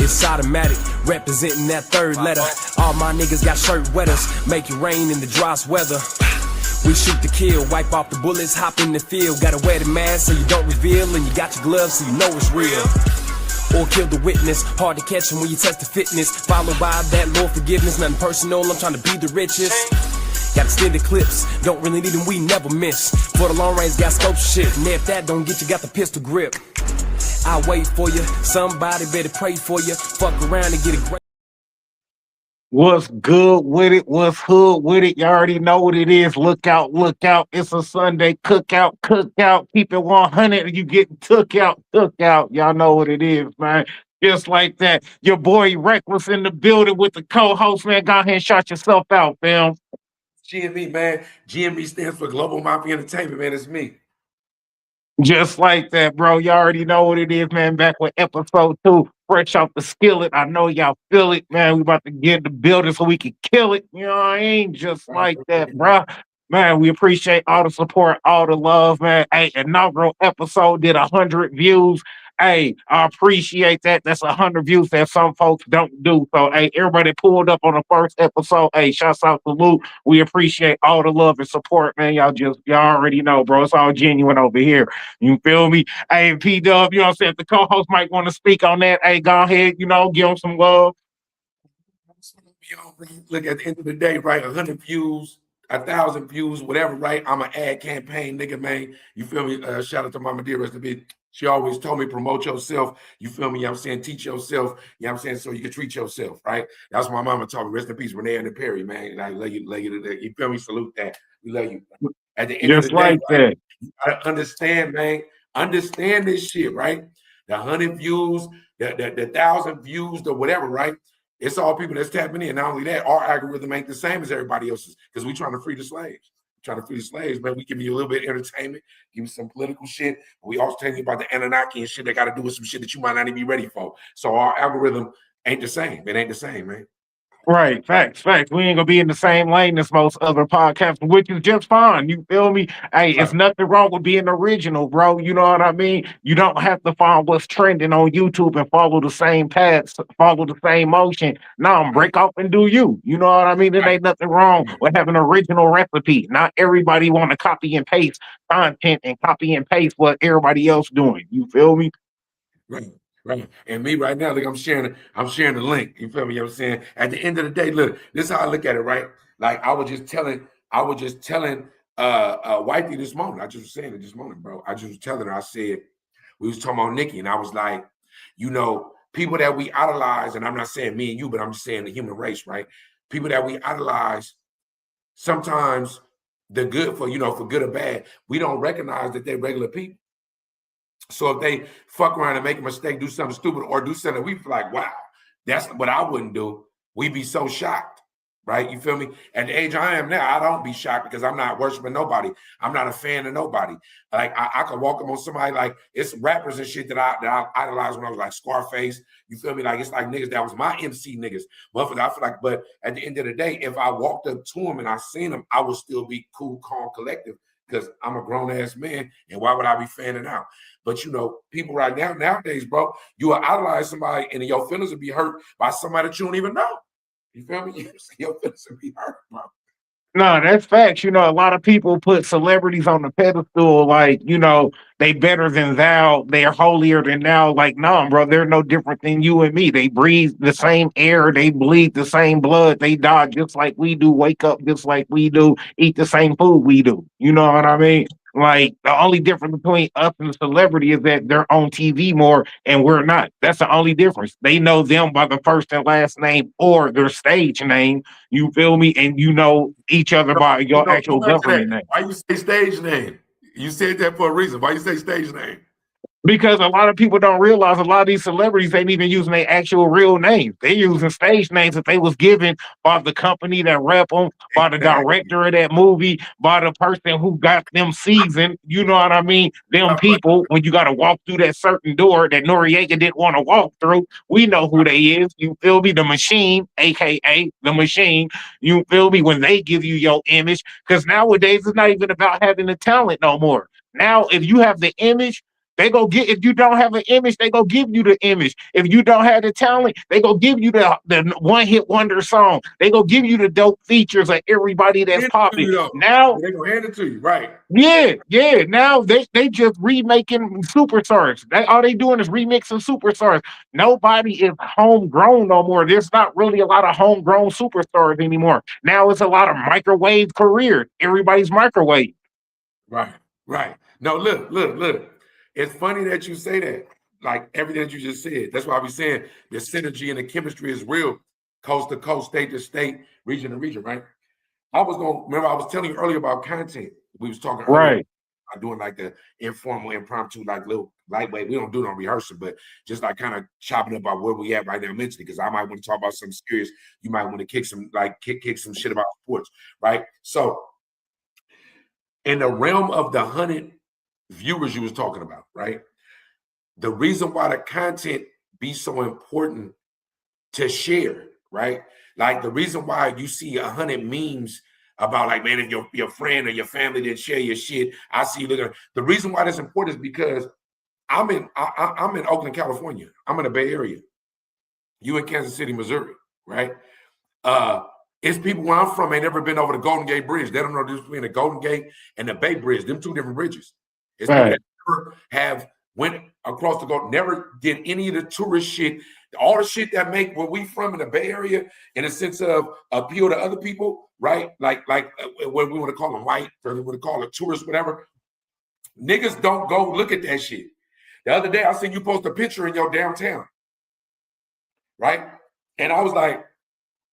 It's automatic, representing that third letter. All my niggas got shirt wetters, make it rain in the dryest weather. We shoot to kill, wipe off the bullets, hop in the field. Gotta wear the mask so you don't reveal, and you got your gloves so you know it's real. Or kill the witness, hard to catch him when you test the fitness. Followed by that Lord forgiveness, nothing personal, I'm trying to be the richest. Got extended clips, don't really need them, we never miss. For the long range, got scope shit, and if that don't get you, got the pistol grip. I'll wait for you, somebody better pray for you. Fuck around and get a great. What's good with it? What's hood with it? You already know what it is. Look out, look out. It's a Sunday cookout, cookout. Keep it 100. You get took out. Y'all know what it is, man. Just like that. Your boy Reckless in the building with the co-host, man. Go ahead and shout yourself out, fam. GME, man. GME stands for Global Mafia Entertainment, man. It's me. Just like that, bro. You already know what it is, man. Back with episode 2. Fresh off the skillet. I know y'all feel it, man. We about to get in the building so we can kill it. You know, I ain't just like that, bro. Man, we appreciate all the support, all the love, man. Hey, inaugural episode did 100 views. Hey, I appreciate that. That's 100 views that some folks don't do. So, hey, everybody pulled up on the first episode. Hey, shouts out to Luke. We appreciate all the love and support, man. Y'all already know, bro. It's all genuine over here. You feel me? Hey, P-Dub, you know what I'm saying? If the co-host might want to speak on that, hey, go ahead, you know, give them some love. Look, at the end of the day, right? 100 views, 1,000 views, whatever, right? I'm an ad campaign nigga, man. You feel me? Shout out to Mama Dear, rest in peace. She always told me, promote yourself. You feel me? You know what I'm saying? Teach yourself. You know what I'm saying? So you can treat yourself, right? That's my mama told me. Rest in peace, Renee and the Perry, man. And I love you, you feel me? Salute that. We love you. At the end Just of the like day, that. Right? You gotta understand, man. Understand this shit, right? The 100 views, the 1,000 views, the whatever, right? It's all people that's tapping in. Not only that, our algorithm ain't the same as everybody else's because we trying to free the slaves. Trying to free the slaves, man. We give you a little bit of entertainment, give you some political shit. We also tell you about the Anunnaki and shit that got to do with some shit that you might not even be ready for. So our algorithm ain't the same. It ain't the same, man. Right, facts. We ain't gonna be in the same lane as most other podcasts, which is just fine. You feel me? Hey, it's nothing wrong with being original, bro. You know what I mean? You don't have to find what's trending on YouTube and follow the same paths, follow the same motion. No, break off and do you. You know what I mean? There ain't nothing wrong with having an original recipe. Not everybody want to copy and paste content and copy and paste what everybody else doing. You feel me? Right. And me right now, look, I'm sharing the link. You feel me? You know what I'm saying? At the end of the day, look, this is how I look at it, right? Like I was just telling wifey this morning. I just was saying it this morning, bro. I just was telling her, I said, we was talking about Nikki, and I was like, you know, people that we idolize, and I'm not saying me and you, but I'm just saying the human race, right? People that we idolize, sometimes they're good for good or bad. We don't recognize that they're regular people. So if they fuck around and make a mistake, do something stupid, or do something we feel like, wow, that's what I wouldn't do, we'd be so shocked, right? You feel me? At the age I am now, I don't be shocked because I'm not worshiping nobody. I'm not a fan of nobody. Like I could walk up on somebody, like it's rappers and shit that I idolized when I was like Scarface. You feel me? Like it's like niggas that was my MC niggas. Motherfucker, I feel like, but at the end of the day, if I walked up to him and I seen him, I would still be cool, calm, collective. Because I'm a grown-ass man, and why would I be fanning out? But, you know, people right now, nowadays, bro, you will idolize somebody, and your feelings will be hurt by somebody that you don't even know. You feel me? Your feelings will be hurt, bro. No, that's facts. You know, a lot of people put celebrities on the pedestal like, you know, they better than thou, they're holier than thou. Like, no, bro, they're no different than you and me. They breathe the same air, they bleed the same blood, they die just like we do, wake up just like we do, eat the same food we do. You know what I mean? Like, the only difference between us and the celebrity is that they're on TV more and we're not. That's the only difference. They know them by the first and last name or their stage name. You feel me? And you know each other by your actual government name. Why you say stage name? You said that for a reason. Why you say stage name? Because a lot of people don't realize a lot of these celebrities ain't even using their actual real names. They're using stage names that they was given by the company that rep them, by the director of that movie, by the person who got them seasoned. You know what I mean? Them people, when you got to walk through that certain door that Noriega didn't want to walk through, we know who they is. You feel me? The Machine, a.k.a. The Machine. You feel me? When they give you your image. Because nowadays, it's not even about having the talent no more. Now, if you have the image, They go get, if you don't have an image, they go give you the image. If you don't have the talent, they go give you the one hit wonder song. They go give you the dope features of everybody that's Hand it to popping. you, though. Now, They gonna hand it to you, right? yeah. Now they just remaking superstars. All they doing is remixing superstars. Nobody is homegrown no more. There's not really a lot of homegrown superstars anymore. Now it's a lot of microwave career. Everybody's microwave. Right, right. No, look. It's funny that you say that. Like everything that you just said. That's why I be saying the synergy and the chemistry is real, coast to coast, state to state, region to region, right? I was telling you earlier about content. We was talking earlier Right. about doing like the informal, impromptu, like little lightweight. We don't do no rehearsal, but just like kind of chopping up about where we at right now mentally, because I might want to talk about something serious. You might want to kick some shit about sports, right? So in the realm of the 100 viewers you was talking about, right? The reason why the content be so important to share, right? Like the reason why you see 100 memes about like, man, if your friend or your family didn't share your shit, I see you looking. The reason why that's important is because I'm in Oakland, California. I'm in the Bay Area. You in Kansas City, Missouri, right? It's people where I'm from ain't never been over the Golden Gate Bridge. They don't know the difference between the Golden Gate and the Bay Bridge. Them two different bridges. It's people that never have went across the Golden, never did any of the tourist shit. All the shit that make where we from in the Bay Area in a sense of appeal to other people, right? Like what we want to call them white, or we want to call it tourists, whatever. Niggas don't go look at that shit. The other day I seen you post a picture in your downtown, right? And I was like,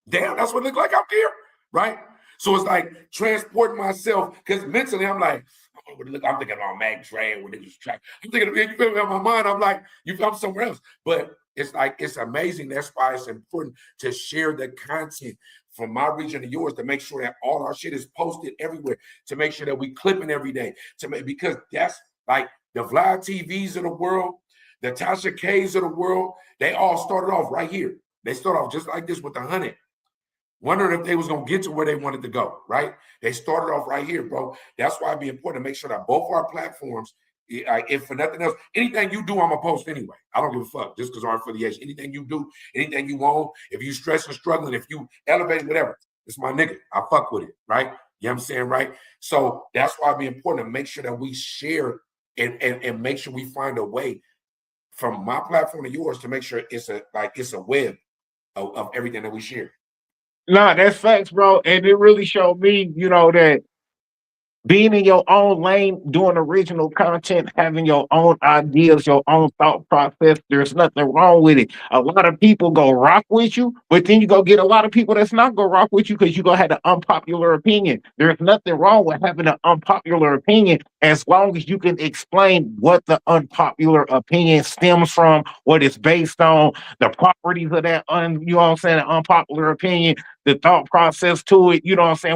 damn, that's what it look like out there, right? So it's like transporting myself, because mentally I'm like, I'm thinking about Mac Dre when it was track. I'm thinking, you feel me, in my mind, I'm like, I'm somewhere else. But it's like, it's amazing. That's why it's important to share the content from my region to yours, to make sure that all our shit is posted everywhere, to make sure that we clipping every day, because that's like the Vlad TVs of the world, the Tasha K's of the world, they all started off right here. They started off just like this with 100. Wondering if they was going to get to where they wanted to go, right? They started off right here, bro. That's why it'd be important to make sure that both our platforms, if for nothing else, anything you do, I'm going to post anyway. I don't give a fuck, just because of our affiliation. Anything you do, anything you want, if you stress and struggling, if you elevate, whatever, it's my nigga. I fuck with it, right? You know what I'm saying, right? So that's why it'd be important to make sure that we share and make sure we find a way from my platform to yours to make sure it's a web of everything that we share. Nah, that's facts, bro. And it really showed me, that being in your own lane, doing original content, having your own ideas, your own thought process, there's nothing wrong with it. A lot of people go rock with you, but then you go get a lot of people that's not gonna rock with you because you gonna have an unpopular opinion. There's nothing wrong with having an unpopular opinion as long as you can explain what the unpopular opinion stems from, what it's based on, the properties of that unpopular opinion, the thought process to it,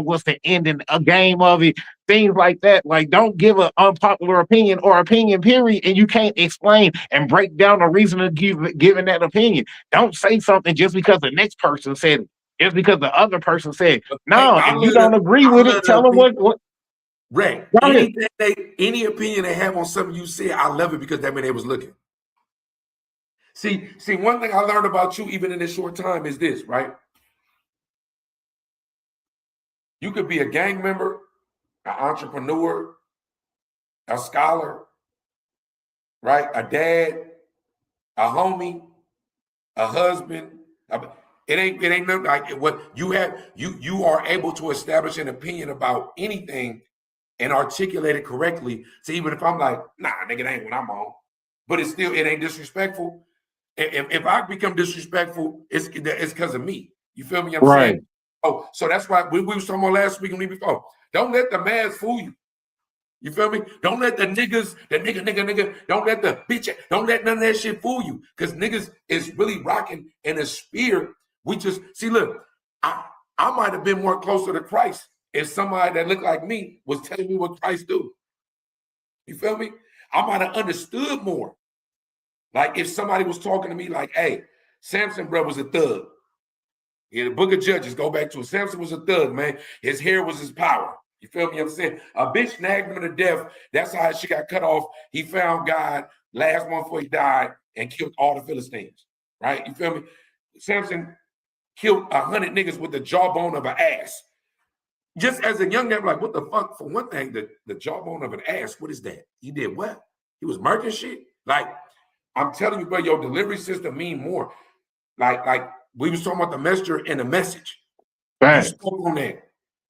what's the ending a game of it, things like that. Like, don't give an unpopular opinion or opinion, period, and you can't explain and break down the reason of giving that opinion. Don't say something just because the next person said it, just because the other person said it. No, if you don't agree with it, tell them what. Ray, any opinion they have on something you said, I love it because that meant they was looking. See, one thing I learned about you, even in this short time, is this, right? You could be a gang member, an entrepreneur, a scholar, right? A dad, a homie, a husband. It ain't nothing like what you have. You are able to establish an opinion about anything and articulate it correctly. So even if I'm like, nah, nigga, it ain't what I'm on, but it ain't disrespectful. If I become disrespectful, it's because of me. You feel me? I'm saying. Oh, so that's why we was talking about last week and week before. Don't let the mass fool you. You feel me? Don't let the niggas, the nigga, don't let the bitch, don't let none of that shit fool you. Because niggas is really rocking in a spear. We just, see, look, I might have been more closer to Christ if somebody that looked like me was telling me what Christ do. You feel me? I might have understood more. Like if somebody was talking to me like, hey, Samson, bro, was a thug. Yeah, the book of Judges, go back to it. Samson was a thug, man. His hair was his power. You feel me? I'm saying a bitch nagged him to death. That's how she got cut off. He found God last month before he died and killed all the Philistines. Right? You feel me? Samson killed 100 niggas with the jawbone of an ass. Just as a young guy, like, what the fuck? For one thing, the jawbone of an ass, what is that? He did what? He was murking shit? Like, I'm telling you, bro, your delivery system mean more. Like we was talking about the messenger and the message. Right. You spoke on that.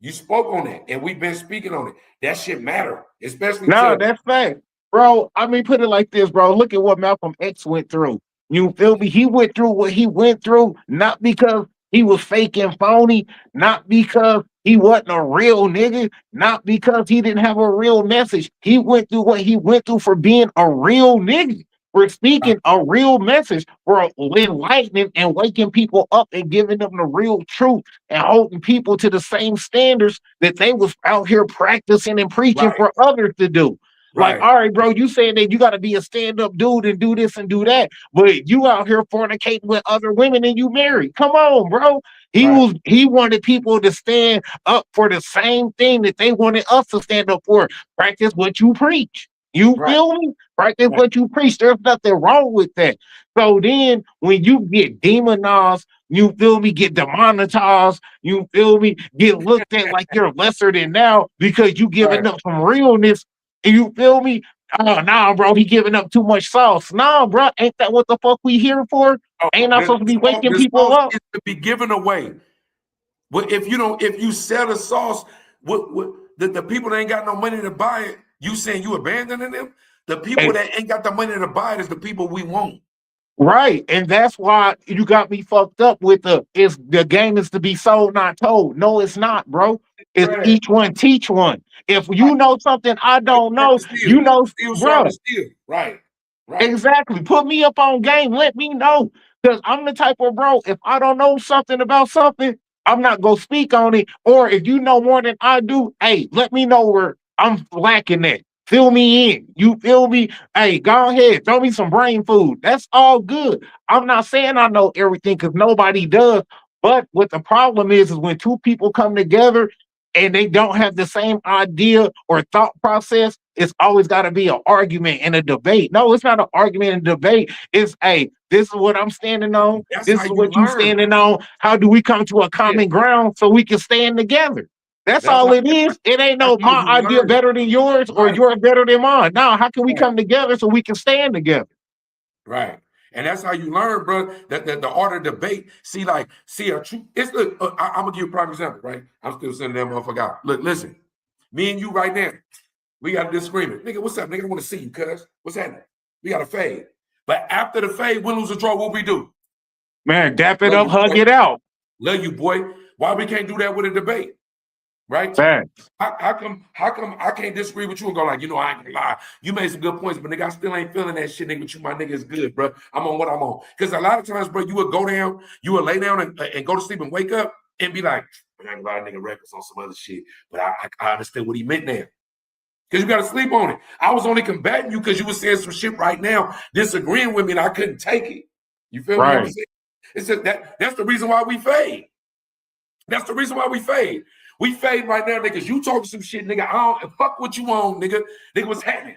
You spoke on that, and we've been speaking on it. That shit matter, especially No, that's fact. Bro, I mean, put it like this, bro. Look at what Malcolm X went through. You feel me? He went through what he went through, not because he was fake and phony, not because he wasn't a real nigga, not because he didn't have a real message. He went through what he went through for being a real nigga, for speaking a real message, for enlightening and waking people up and giving them the real truth and holding people to the same standards that they was out here practicing and preaching for others to do. Like, all right, bro, you saying that you got to be a stand-up dude and do this and do that, but you out here fornicating with other women and you married. Come on, bro. He wanted people to stand up for the same thing that they wanted us to stand up for. Practice what you preach. You feel me? Practice what you preach. There's nothing wrong with that. So then when you get demonized, you feel me, get demonetized, you feel me, get looked at like you're lesser than now because you giving up some realness. You feel me? Oh, nah, bro, he giving up too much sauce. Nah, bro, ain't that what the fuck we here for? Ain't I supposed to be waking people up? Is to be given away. But if you sell the sauce, the people that ain't got no money to buy it, you saying you abandoning them? The people that ain't got the money to buy it is the people we want. Right, and that's why you got me fucked up with the game is to be sold, not told. No, it's not, bro. It's each one teach one. If you know something I don't know, you know, bro. Right. Exactly. Put me up on game. Let me know. Because I'm the type of bro, if I don't know something about something, I'm not gonna speak on it. Or if you know more than I do, hey, let me know where I'm lacking at. Fill me in. You feel me? Hey, go ahead. Throw me some brain food. That's all good. I'm not saying I know everything because nobody does. But what the problem is when two people come together and they don't have the same idea or thought process, it's always got to be an argument and a debate. No, it's not an argument and debate. It's, hey, this is what I'm standing on. This is what you standing on. How do we come to a common ground so we can stand together? That's all it is. It ain't no my idea better than yours or yours better than mine. Now, how can we come together so we can stand together? Right. And that's how you learn, bro, that the art of debate. See a true. It's I'm gonna give you a prime example, right? I'm still sending that motherfucker out. Look, listen, me and you right now, we got a disagreement. Nigga, what's up? Nigga, I want to see you, cuz. What's happening? We got a fade. But after the fade, win, lose, or draw, what we do? Man, dap it up, hug it out. Love you, boy. Why we can't do that with a debate? Right? Facts. How come I can't disagree with you and go like, I ain't gonna lie. You made some good points, but nigga, I still ain't feeling that shit, nigga. But you, my nigga, is good, bro. I'm on what I'm on. Because a lot of times, bro, you would go down, you would lay down and go to sleep and wake up and be like, I got a lot of nigga records on some other shit, but I understand what he meant now. Because you got to sleep on it. I was only combating you because you were saying some shit right now, disagreeing with me, and I couldn't take it. You feel me? I'm saying? It's just that's the reason why we fade. That's the reason why we fade. We fade right now, niggas. You talking some shit, nigga. I don't fuck what you on, nigga. Nigga, what's happening?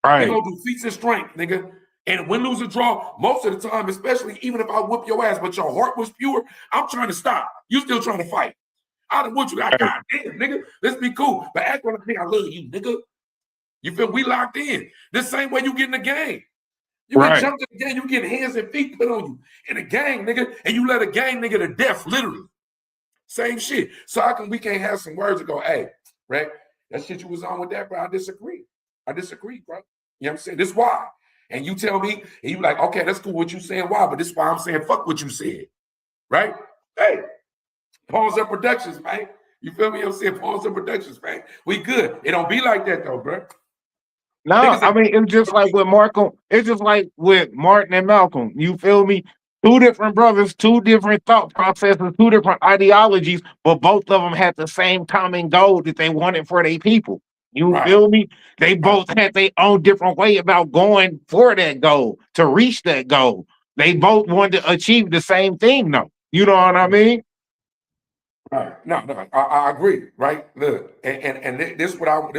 They gonna do feats of strength, nigga. And win, lose, or draw, most of the time, especially even if I whoop your ass, but your heart was pure, I'm trying to stop. You still trying to fight. I don't want you. God damn, nigga. Let's be cool. But act like I love you, nigga. You feel we locked in. The same way you get in the game. You get jumped in the game, you get hands and feet put on you in a gang, nigga, and you let a gang nigga to death, literally. Same shit. So how come we can't have some words to go, hey, right? That shit you was on with that, bro. I disagree, bro. You know what I'm saying? This is why. And you tell me, and you like, okay, that's cool what you saying, why? But this is why I'm saying fuck what you said. Right? Hey, Pawns Up Productions, man. You feel me? I'm saying Pawns Up Productions, man. We good. It don't be like that though, bro. No, I mean, it's just like with Martin. It's just like with Martin and Malcolm. You feel me? Two different brothers, two different thought processes, two different ideologies, but both of them had the same common goal that they wanted for their people. You feel me? They both had their own different way about going for that goal, to reach that goal. They both wanted to achieve the same thing, though. You know what I mean? Right. No, no, I agree. Right. Look, this what I want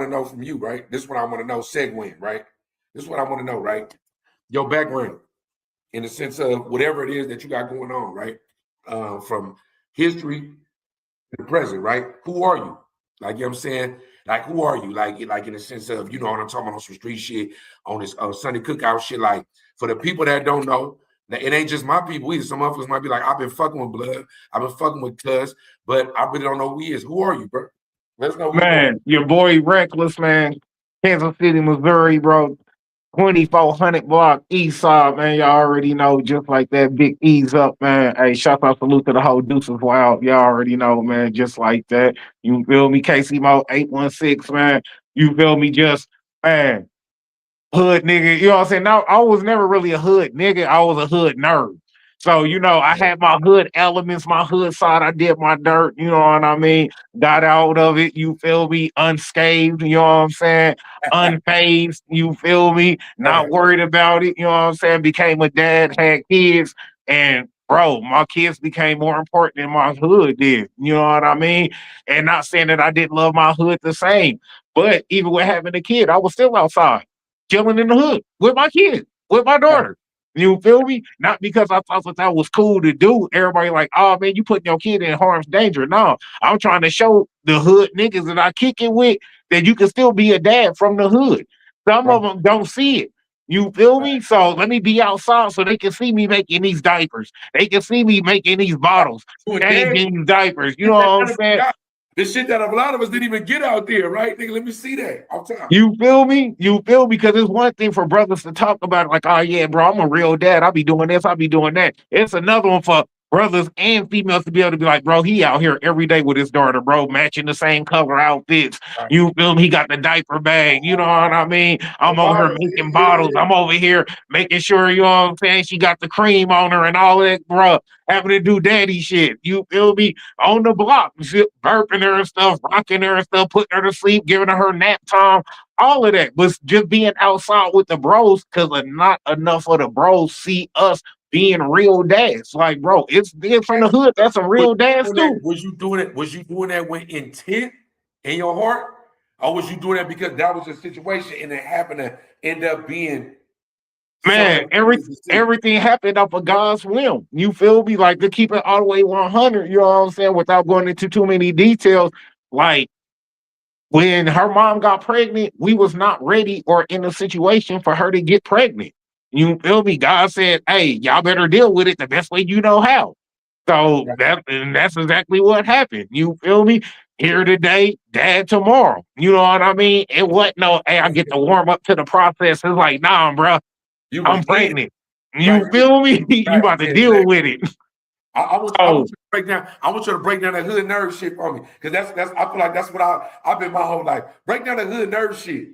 to know from you. Right. This what I want to know. Segueing. Right. This is what I want to know. Right. Your background, in the sense of whatever it is that you got going on. Right. From history to the present. Right. Who are you? Like, you know what I'm saying? Like, who are you? Like in the sense of, you know what I'm talking about, on some street shit, on this Sunday Cookout shit. Like, for the people that don't know, it ain't just my people either. Some of us might be like, I've been fucking with Blood, I've been fucking with Cuz, but I really don't know who he is. Who are you, bro? Let's know who you are. Man, your boy Reckless, man. Kansas City, Missouri, bro. 2400 block east side, man. Y'all already know, just like that. Big ease up, man. Hey, shout out, salute to the whole Deuces Wild. Y'all already know, man. Just like that. You feel me? KC Mo 816, man. You feel me? Just, man, hood nigga. You know what I'm saying? Now, I was never really a hood nigga. I was a hood nerd. So, you know, I had my hood elements, my hood side. I did my dirt, you know what I mean? Got out of it, you feel me? Unscathed, you know what I'm saying? Unfazed, you feel me? Not Right. worried about it, you know what I'm saying? Became a dad, had kids, and bro, my kids became more important than my hood did, you know what I mean? And not saying that I didn't love my hood the same, but even with having a kid, I was still outside chilling in the hood with my kid, with my daughter. You feel me? Not because I thought that was cool to do. Everybody like, oh man, you putting your kid in harm's danger. No, I'm trying to show the hood niggas that I kick it with that you can still be a dad from the hood. Some of them don't see it. You feel me? So let me be outside so they can see me making these diapers. They can see me making these bottles, changing these diapers. You know what I'm saying? This shit that a lot of us didn't even get out there, right? Nigga, let me see that. I'm telling You feel me? You feel me? Because it's one thing for brothers to talk about it, like, oh yeah, bro, I'm a real dad. I'll be doing this, I'll be doing that. It's another one for brothers and females to be able to be like, bro, he out here every day with his daughter, bro, matching the same color outfits. Right. You feel me? He got the diaper bag. You know what I mean? I'm over here making bottles. I'm over here making sure, you know what I'm saying, she got the cream on her and all that, bro. Having to do daddy shit. You feel me? On the block, burping her and stuff, rocking her and stuff, putting her to sleep, giving her nap time. All of that was just being outside with the bros, because not enough of the bros see us being real dads. Like, bro, it's from the hood. That's some real dads too. Was you doing it? Was you doing that with intent in your heart, or was you doing that because that was a situation and it happened to end up being? Man, everything happened off of God's whim. You feel me? Like, to keep it all the way 100, you know what I'm saying, without going into too many details. Like, when her mom got pregnant, we was not ready or in a situation for her to get pregnant. You feel me? God said, hey, y'all better deal with it the best way you know how. So that's exactly what happened. You feel me? Here today, dad tomorrow. You know what I mean? It wasn't no, hey, I get to warm up to the process. It's like, nah, bro, I'm pregnant. You feel me? You about to deal with it. I want you to break down. I want you to break down that hood nerd shit for me, because that's. I feel like that's what I've been my whole life. Break down the hood nerd shit.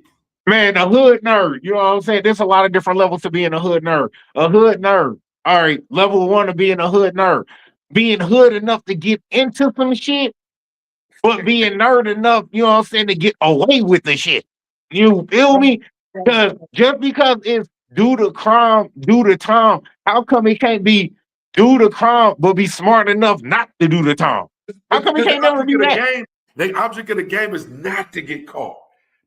Man, a hood nerd. You know what I'm saying? There's a lot of different levels to being a hood nerd. A hood nerd. All right, level one of being a hood nerd. Being hood enough to get into some shit, but being nerd enough, you know what I'm saying, to get away with the shit. You feel me? Because just because it's due to crime, due to time, how come it can't be due to crime, but be smart enough not to do the time? How come it can't never be that? The object of the game is not to get caught.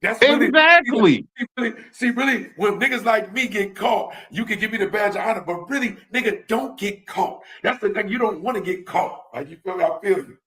That's exactly. Really, when niggas like me get caught, you can give me the badge of honor, but really, nigga, don't get caught. That's the thing. You don't want to get caught. Like, you feel me? I feel you.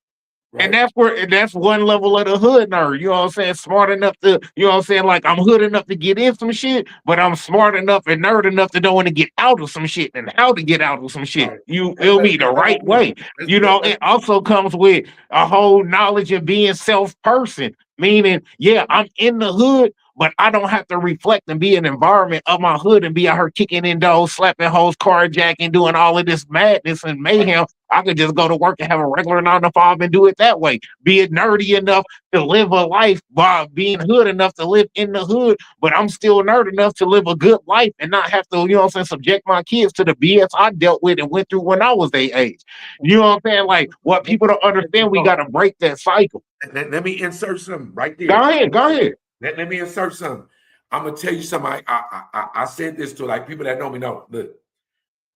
Right. And that's one level of the hood nerd. You know what I'm saying? Smart enough to, you know what I'm saying? Like, I'm hood enough to get in some shit, but I'm smart enough and nerd enough to know when to get out of some shit and how to get out of some shit. Right. You feel me? The right way. You know, it also comes with a whole knowledge of being self-person, meaning, yeah, I'm in the hood, but I don't have to reflect and be an environment of my hood and be out here kicking in doors, slapping hoes, carjacking, doing all of this madness and mayhem. I could just go to work and have a regular 9 to 5 and do it that way. Be it nerdy enough to live a life while being hood enough to live in the hood, but I'm still nerd enough to live a good life and not have to, you know what I'm saying, subject my kids to the BS I dealt with and went through when I was their age. You know what I'm saying? Like, what people don't understand, we got to break that cycle. Let me insert something right there. Go ahead. Let me insert something. I'm gonna tell you something. I said this to, like, people that know me know. Look,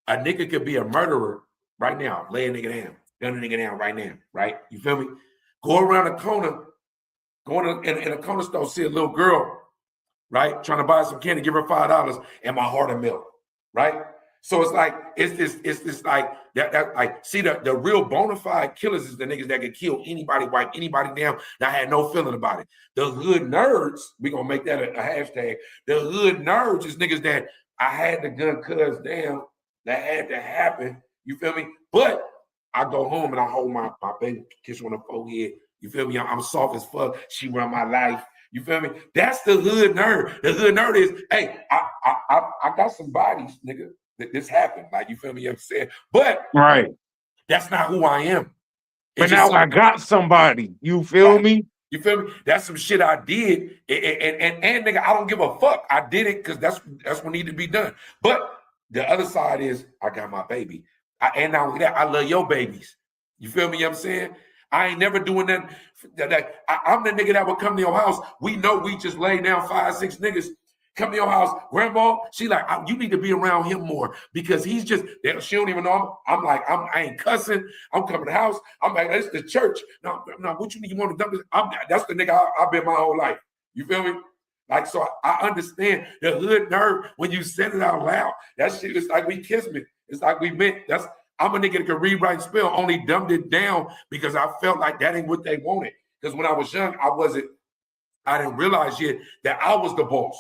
a nigga could be a murderer right now, lay a nigga down. gun a nigga down right now, right? You feel me? Go around the corner, in a corner store, see a little girl, right? Trying to buy some candy, give her $5, and my heart will melt, right? So it's like, it's this like that like, see, the real bona fide killers is the niggas that could kill anybody, wipe anybody down, that had no feeling about it. The hood nerds, we gonna make that a hashtag. The hood nerds is niggas that I had the gun cuz down, that had to happen. You feel me? But I go home and I hold my baby, kiss her on the forehead. You feel me? I'm soft as fuck. She run my life. You feel me? That's the hood nerd. The hood nerd is, hey, I got some bodies, nigga. This happened. Like, you feel me? I'm saying? But right. That's not who I am. But now I got somebody. You feel me? You feel me? That's some shit I did. And nigga, I don't give a fuck. I did it because that's what needed to be done. But the other side is I got my baby. And not only that, I love your babies. You feel me? You know what I'm saying? I ain't never doing that. I'm the nigga that would come to your house. We know we just laid down 5, 6 niggas. Come to your house, grandma. She like, you need to be around him more because he's just. She don't even know. I'm like, I ain't cussing. I'm coming to the house. I'm like, it's the church. No. What you need? You want to dump this? That's the nigga I've been my whole life. You feel me? Like, so I understand the hood nerve when you said it out loud. That shit is like we kissed me. It's like we meant. I'm a nigga that can read, write, and spell. Only dumbed it down because I felt like that ain't what they wanted. Because when I was young, I didn't realize yet that I was the boss.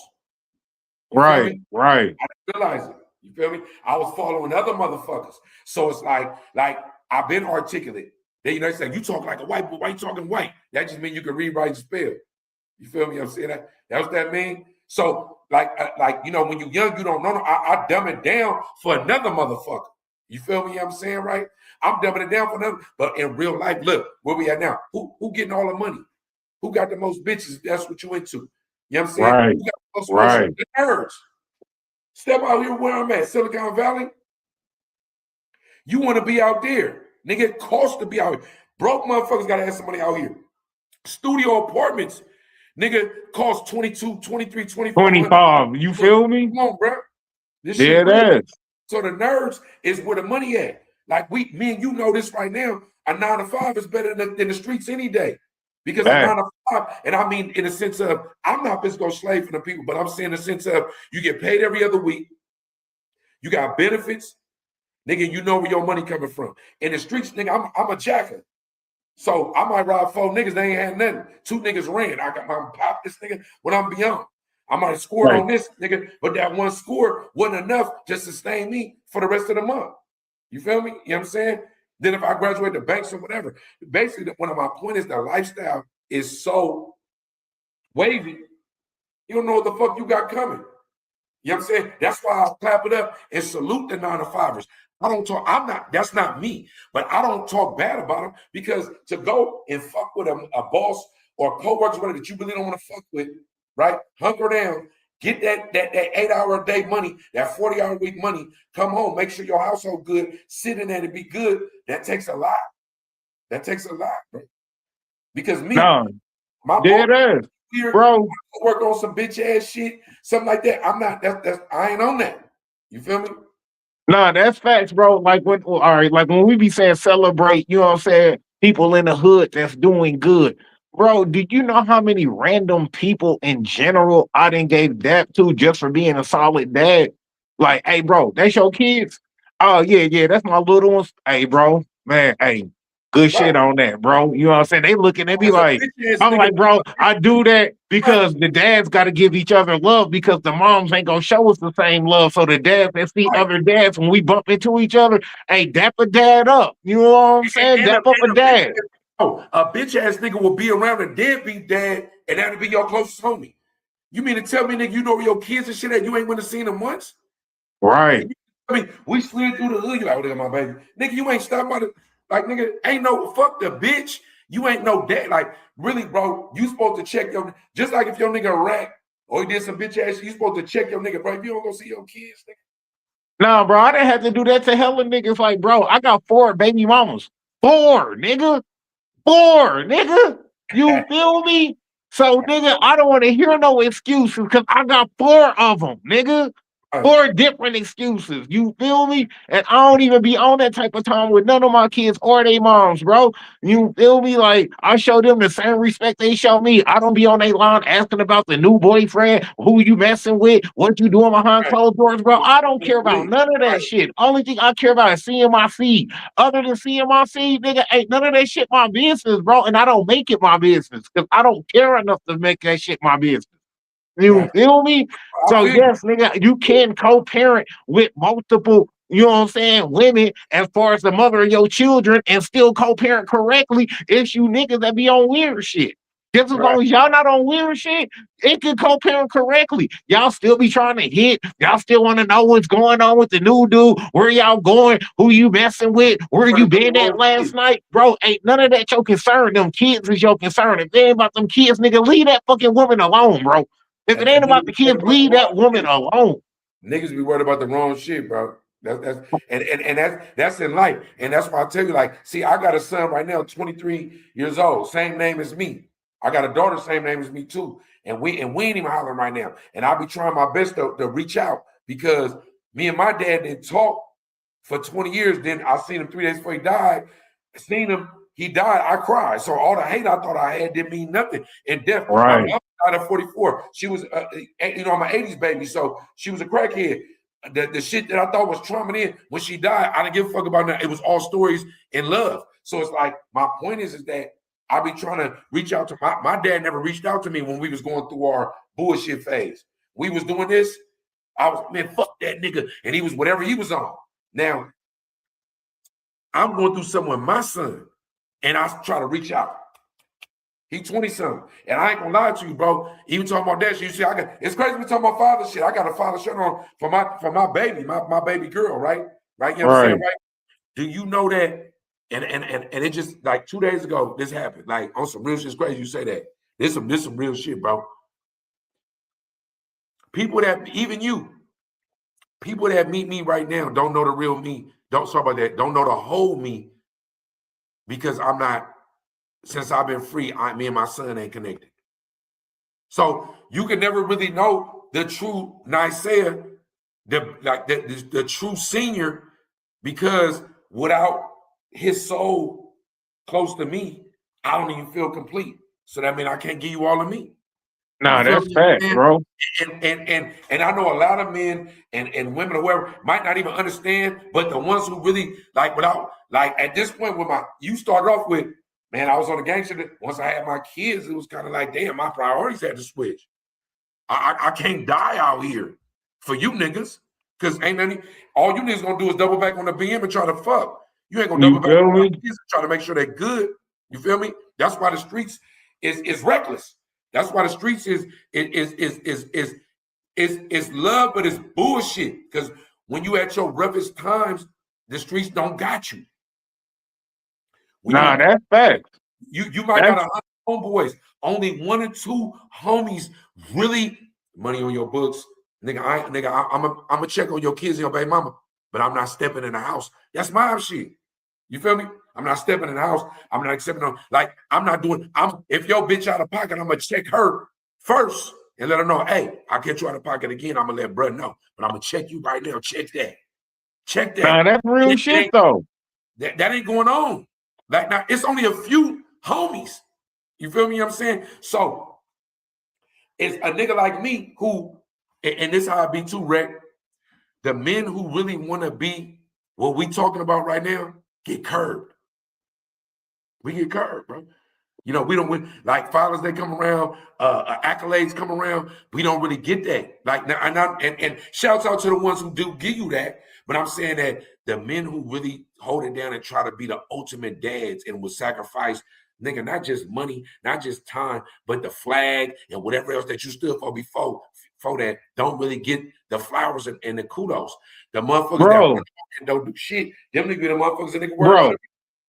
Right. I didn't realize it. You feel me? I was following other motherfuckers. So it's like I've been articulate. They say, you talk like a white boy. Why you talking white? That just means you can read, write, and spell. You feel me? I'm saying that. That's what that mean. So like when you're young, you don't know. I dumb it down for another motherfucker. You feel me? I'm saying, right? I'm dumbing it down for another. But in real life, look where we at now. Who getting all the money? Who got the most bitches? That's what you into. You know what I'm saying? Right. Right. The nerds. Step out here where I'm at, Silicon Valley. You want to be out there. Nigga, it costs to be out here. Broke motherfuckers got to have somebody out here. Studio apartments, nigga, cost 22, 23, 24. 25. You feel me? Come on, bro. This shit is. So the nerds is where the money at. Like me and you know this right now. A 9 to 5 is better than the streets any day. Because a 9 to 5, and I mean in the sense of, I'm not just gonna slave for the people, but I'm saying in the sense of you get paid every other week, you got benefits, nigga, you know where your money coming from. In the streets, nigga, I'm a jacker. So I might rob 4 niggas, they ain't had nothing. 2 niggas ran. I got my pop this nigga when I'm beyond. I might have scored on this nigga, but that one score wasn't enough to sustain me for the rest of the month. You feel me? You know what I'm saying? Then if I graduate to banks or whatever, basically one of my point is the lifestyle is so wavy. You don't know what the fuck you got coming. You know what I'm saying? That's why I clap it up and salute the 9 to 5ers. That's not me, but I don't talk bad about them because to go and fuck with a boss or coworkers that you really don't want to fuck with, right? Hunker down, get that 8-hour a day money, that 40-hour week money, come home, make sure your household good, sit in there and be good. That takes a lot. That takes a lot, bro. Because my boss, bro, work on some bitch ass shit, something like that. I'm not. I ain't on that. You feel me? Nah, that's facts, bro. Like when we be saying celebrate, you know what I'm saying? People in the hood that's doing good. Bro, did you know how many random people in general I done gave that to just for being a solid dad? Like, hey, bro, that's your kids? Oh, yeah, that's my little ones. Hey, bro, man, hey, good shit on that, bro. You know what I'm saying? They looking at me like, I'm like, bro, I do that because the dads got to give each other love because the moms ain't going to show us the same love. So the dads that see other dads when we bump into each other, hey, dap a dad up. You know what I'm saying? Dap up a dad. A bitch ass nigga will be around a deadbeat dad and that'll be your closest homie. You mean to tell me, nigga, you know where your kids and shit at, you ain't went to see them once? Right. I mean, we slid through the hood, you like, oh, look at my baby. Nigga, you ain't stopped by the, like, nigga, ain't no, fuck the bitch. You ain't no dad. Like, really, bro, you supposed to check your, just like if your nigga a rat or he did some bitch ass shit, you supposed to check your nigga, bro. If you don't go see your kids, nigga. Nah, bro, I didn't have to do that to hella niggas. Like, bro, I got 4 baby mamas. 4, nigga. 4, nigga. You feel me? So, nigga, I don't want to hear no excuses because I got 4 of them, nigga. for different excuses. You feel me? And I don't even be on that type of time with none of my kids or their moms, bro. You feel me? Like I show them the same respect they show me. I don't be on their line asking about the new boyfriend, who you messing with, what you doing behind closed doors, bro. I don't care about none of that shit. Only thing I care about is seeing my feed. Other than seeing my feed, nigga, ain't none of that shit my business, bro. And I don't make it my business because I don't care enough to make that shit my business. You feel me? So yes, nigga, you can co-parent with multiple, you know what I'm saying, women as far as the mother of your children and still co-parent correctly. It's you niggas that be on weird shit. Just as long as y'all not on weird shit, it can co-parent correctly. Y'all still be trying to hit. Y'all still want to know what's going on with the new dude. Where y'all going? Who you messing with? Where you been at last night? Bro, ain't none of that your concern. Them kids is your concern. If they ain't about them kids, nigga, leave that fucking woman alone, bro. If it ain't about the kids, leave that woman alone. Niggas be worried about the wrong shit, bro. That's in life. And that's why I tell you, like, see, I got a son right now, 23 years old, same name as me. I got a daughter, same name as me too. And we ain't even hollering right now. And I'll be trying my best to reach out because me and my dad didn't talk for 20 years. Then I seen him 3 days before he died. Seen him, he died, I cried. So all the hate I thought I had didn't mean nothing. And death, my mom died at 44. She was, I'm an 80s baby, so she was a crackhead. The shit that I thought was trauma in, when she died, I didn't give a fuck about that. It was all stories and love. So it's like, my point is that I be trying to reach out to my dad never reached out to me when we was going through our bullshit phase. We was doing this. I was, man, fuck that nigga. And he was whatever he was on. Now, I'm going through something with my son, and I try to reach out. He 20-something. And I ain't gonna lie to you, bro. Even talking about that shit, you see, it's crazy we talking about father shit. I got a father shirt on for my baby, my baby girl, right? Right? You know what I'm saying, right? Do you know that? And it just like 2 days ago, this happened. Like on some real shit. It's crazy you say that. This some real shit, bro. People that, even you, people that meet me right now don't know the real me. Don't talk about that. Don't know the whole me because I'm not, since I've been free, me and my son ain't connected. So you can never really know the true Nicaea, the true senior, because without his soul close to me, I don't even feel complete. So that means I can't give you all of me. Nah, that's fact, bro. And I know a lot of men and women or whoever might not even understand, but the ones who really like without like at this point with you started off with, man, I was on the gangster. Once I had my kids, it was kind of like, damn, my priorities had to switch. I can't die out here for you niggas, because ain't nothing. All you niggas gonna do is double back on the BM and try to fuck. You ain't gonna double back on the kids and try to make sure they're good. You feel me? That's why the streets is reckless. That's why the streets is love, but it's bullshit. Because when you at your roughest times, the streets don't got you. Nah, that's facts. You might got 100 homeboys, only 1 or 2 homies really money on your books. Nigga, I'm a check on your kids and your baby mama, but I'm not stepping in the house. That's my shit. You feel me? I'm not stepping in the house. I'm not accepting them. Like, if your bitch out of pocket, I'm gonna check her first and let her know, hey, I'll get you out of pocket again. I'm gonna let bruh know. But I'm gonna check you right now. Check that. Check that. Nah, that's real shit though. That ain't going on. Like, now it's only a few homies. You feel me? You know what I'm saying? So it's a nigga like me who, and this is how I be too, Rec. The men who really want to be what we talking about right now get curbed. We get curbed, bro. You know, we don't win, like fathers that come around, accolades come around. We don't really get that. Like, and shouts out to the ones who do give you that. But I'm saying that the men who really hold it down and try to be the ultimate dads and will sacrifice, nigga, not just money, not just time, but the flag and whatever else that you stood for before that, don't really get the flowers and the kudos. The motherfuckers that don't do shit, them niggas be the motherfuckers that nigga work.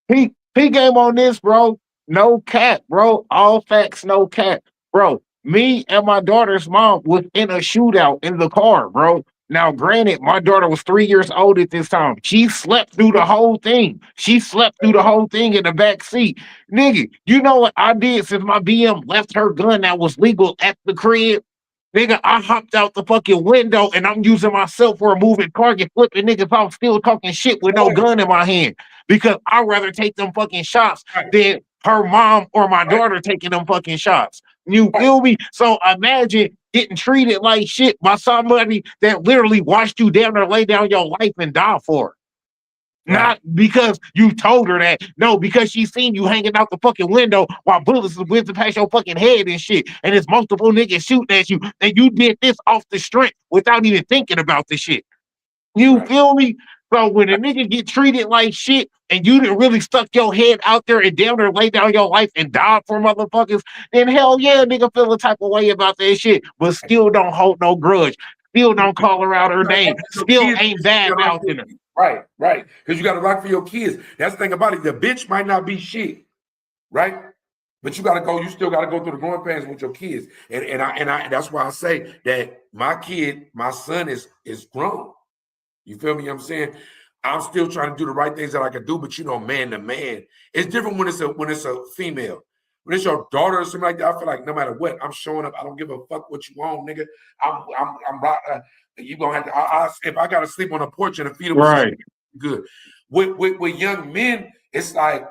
He game on this, bro. No cap, bro. All facts, no cap. Bro, me and my daughter's mom was in a shootout in the car, bro. Now, granted, my daughter was 3 years old at this time. She slept through the whole thing. She slept through the whole thing in the back seat. Nigga, you know what I did since my BM left her gun that was legal at the crib? Nigga, I hopped out the fucking window and I'm using myself for a moving target, flipping niggas off, still talking shit with no Right, gun in my hand. Because I'd rather take them fucking shots right, than her mom or my right, daughter taking them fucking shots. You right. feel me? So imagine getting treated like shit by somebody that literally watched you down there lay down your life and die for it. Right. Not because you told her that. No, because she seen you hanging out the fucking window while bullets is whizzing past your fucking head and shit. And it's multiple niggas shooting at you. And you did this off the strength without even thinking about the shit. You Right. feel me? So when a nigga get treated like shit and you didn't really stuck your head out there and down there lay down your life and died for motherfuckers, then hell yeah, nigga feel a type of way about that shit, but still don't hold no grudge. Still don't call her out her name. Your Still kids, ain't you bad gotta rock for mouthing your her. kids. Right, right. Because you got to rock for your kids. That's the thing about it. The bitch might not be shit, right? But you got to go. You still got to go through the growing pains with your kids. And that's why I say that my kid, my son is grown. You feel me? I'm saying I'm still trying to do the right things that I can do, but you know, man to man, it's different when it's a female. When it's your daughter or something like that, I feel like no matter what, I'm showing up. I don't give a fuck what you want, nigga. I'm right. You gonna have to. If I gotta sleep on a porch and feed it with Right. good. With young men, it's like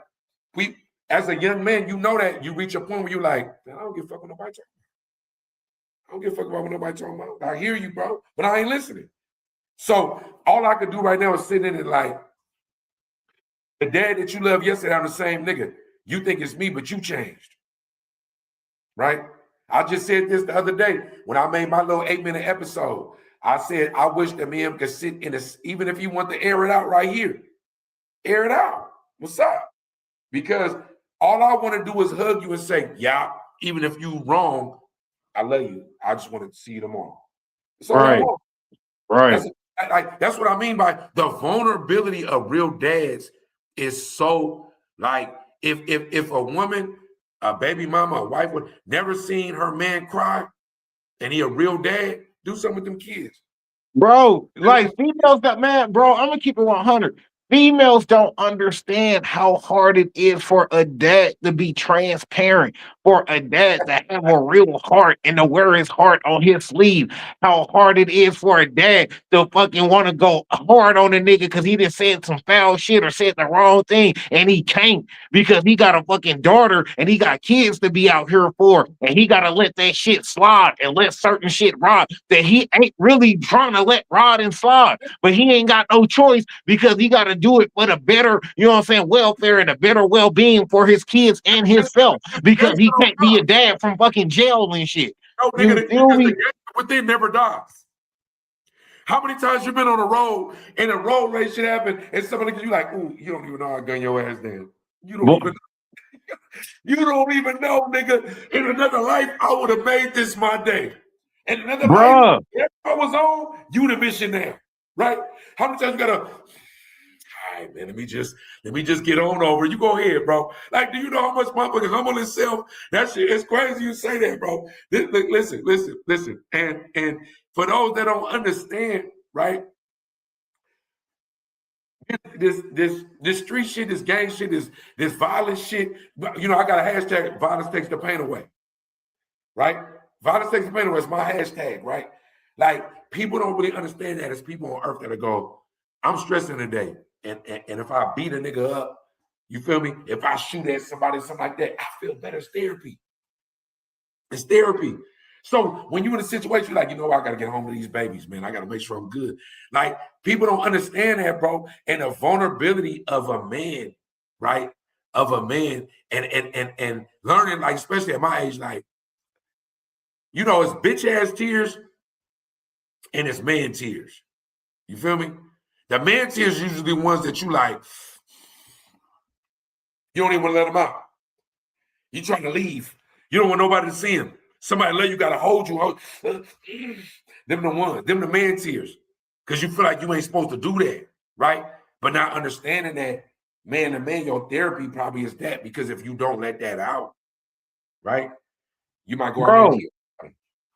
we, as a young man, you know that you reach a point where you're like, man, I don't give a fuck what nobody talking about. I don't give a fuck about what nobody talking about. I hear you, bro, but I ain't listening. So all I could do right now is sit in it like, the dad that you loved yesterday, I'm the same nigga. You think it's me, but you changed, right? I just said this the other day when I made my little 8-minute episode. I said, I wish that me and him could sit in this, even if you want to air it out right here, air it out. What's up? Because all I want to do is hug you and say, yeah, even if you wrong, I love you. I just want to see you tomorrow. That's all I Right. want. Right. That's what I mean by the vulnerability of real dads is so like if a woman, a baby mama, a wife would never seen her man cry and he a real dad, do something with them kids. Bro, like females got mad, bro. I'm gonna keep it 100. Females don't understand how hard it is for a dad to be transparent, for a dad to have a real heart and to wear his heart on his sleeve. How hard it is for a dad to fucking want to go hard on a nigga because he just said some foul shit or said the wrong thing and he can't because he got a fucking daughter and he got kids to be out here for, and he gotta let that shit slide and let certain shit ride that he ain't really trying to let ride and slide, but he ain't got no choice because he got to do it for the better, you know what I'm saying, welfare and the better well-being for his kids and himself because he can't be a dad from fucking jail and shit. No, You nigga, feel me? within never dies. How many times you been on a road and a road race shit happen and somebody you like, ooh, you don't even know how to gun your ass down. You don't even you don't even know, nigga. In another life, I would have made this my day. In another life, Bruh. if I was on, you'd have been now, right? How many times you gotta? All right, man. Let me just get on over. You go ahead, bro. Like, do you know how much motherfucker humble himself? That shit is crazy. You say that, bro. Listen. And for those that don't understand, right? This street shit, this gang shit, this violent shit. You know, I got a hashtag. Violence takes the pain away, right? Violence takes the pain away. It's my hashtag, right? Like people don't really understand that. It's people on earth that go, I'm stressing today, and if I beat a nigga up, you feel me? If I shoot at somebody, something like that, I feel better. It's therapy. It's therapy. So when you're in a situation like, you know, I got to get home to these babies, man. I got to make sure I'm good. Like people don't understand that, bro. And the vulnerability of a man, right? Of a man and learning, like, especially at my age, like, you know, it's bitch ass tears and it's man tears. You feel me? The man tears usually ones that you like, you don't even want to let them out. You trying to leave. You don't want nobody to see him. Somebody let you gotta hold you. Them the ones, them the man tears. Cause you feel like you ain't supposed to do that, right? But not understanding that man to man, your therapy probably is that, because if you don't let that out, right? You might go out there and kill.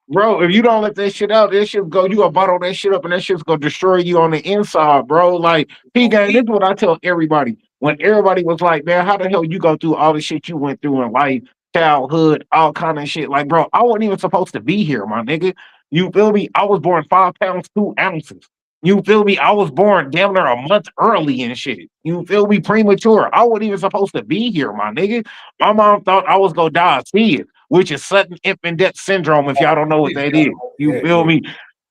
Bro, if you don't let that shit out, that shit go, you gonna bottle that shit up and that shit's gonna destroy you on the inside, bro. Like, P-Gang, this is what I tell everybody. When everybody was like, man, how the hell you go through all the shit you went through in life, childhood, all kind of shit. Like, bro, I wasn't even supposed to be here, my nigga. You feel me? I was born 5 pounds, 2 ounces. You feel me? I was born damn near a month early and shit. You feel me? Premature. I wasn't even supposed to be here, my nigga. My mom thought I was gonna die of SIDS, which is sudden infant death syndrome, if y'all don't know what that is. You Yeah, feel yeah. me?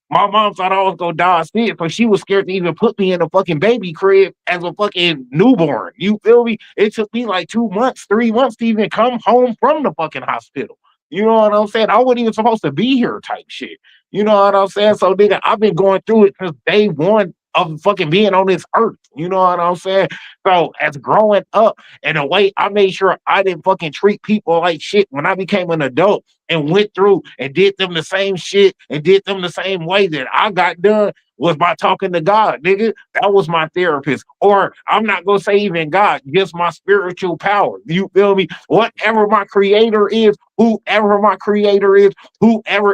My mom thought I was gonna die of SIDS, but she was scared to even put me in a fucking baby crib as a fucking newborn. You feel me? It took me like 2 months, 3 months to even come home from the fucking hospital. You know what I'm saying? I wasn't even supposed to be here type shit. You know what I'm saying? So, nigga, I've been going through it since day one of fucking being on this earth. You know what I'm saying? So, as growing up, in a way, I made sure I didn't fucking treat people like shit when I became an adult and went through and did them the same shit and did them the same way that I got done was by talking to God, nigga. That was my therapist. Or I'm not gonna say even God, just my spiritual power. You feel me? Whatever my creator is, whoever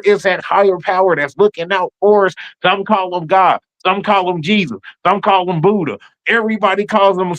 is that higher power that's looking out for us, some call him God, some call him Jesus, some call him Buddha. Everybody calls him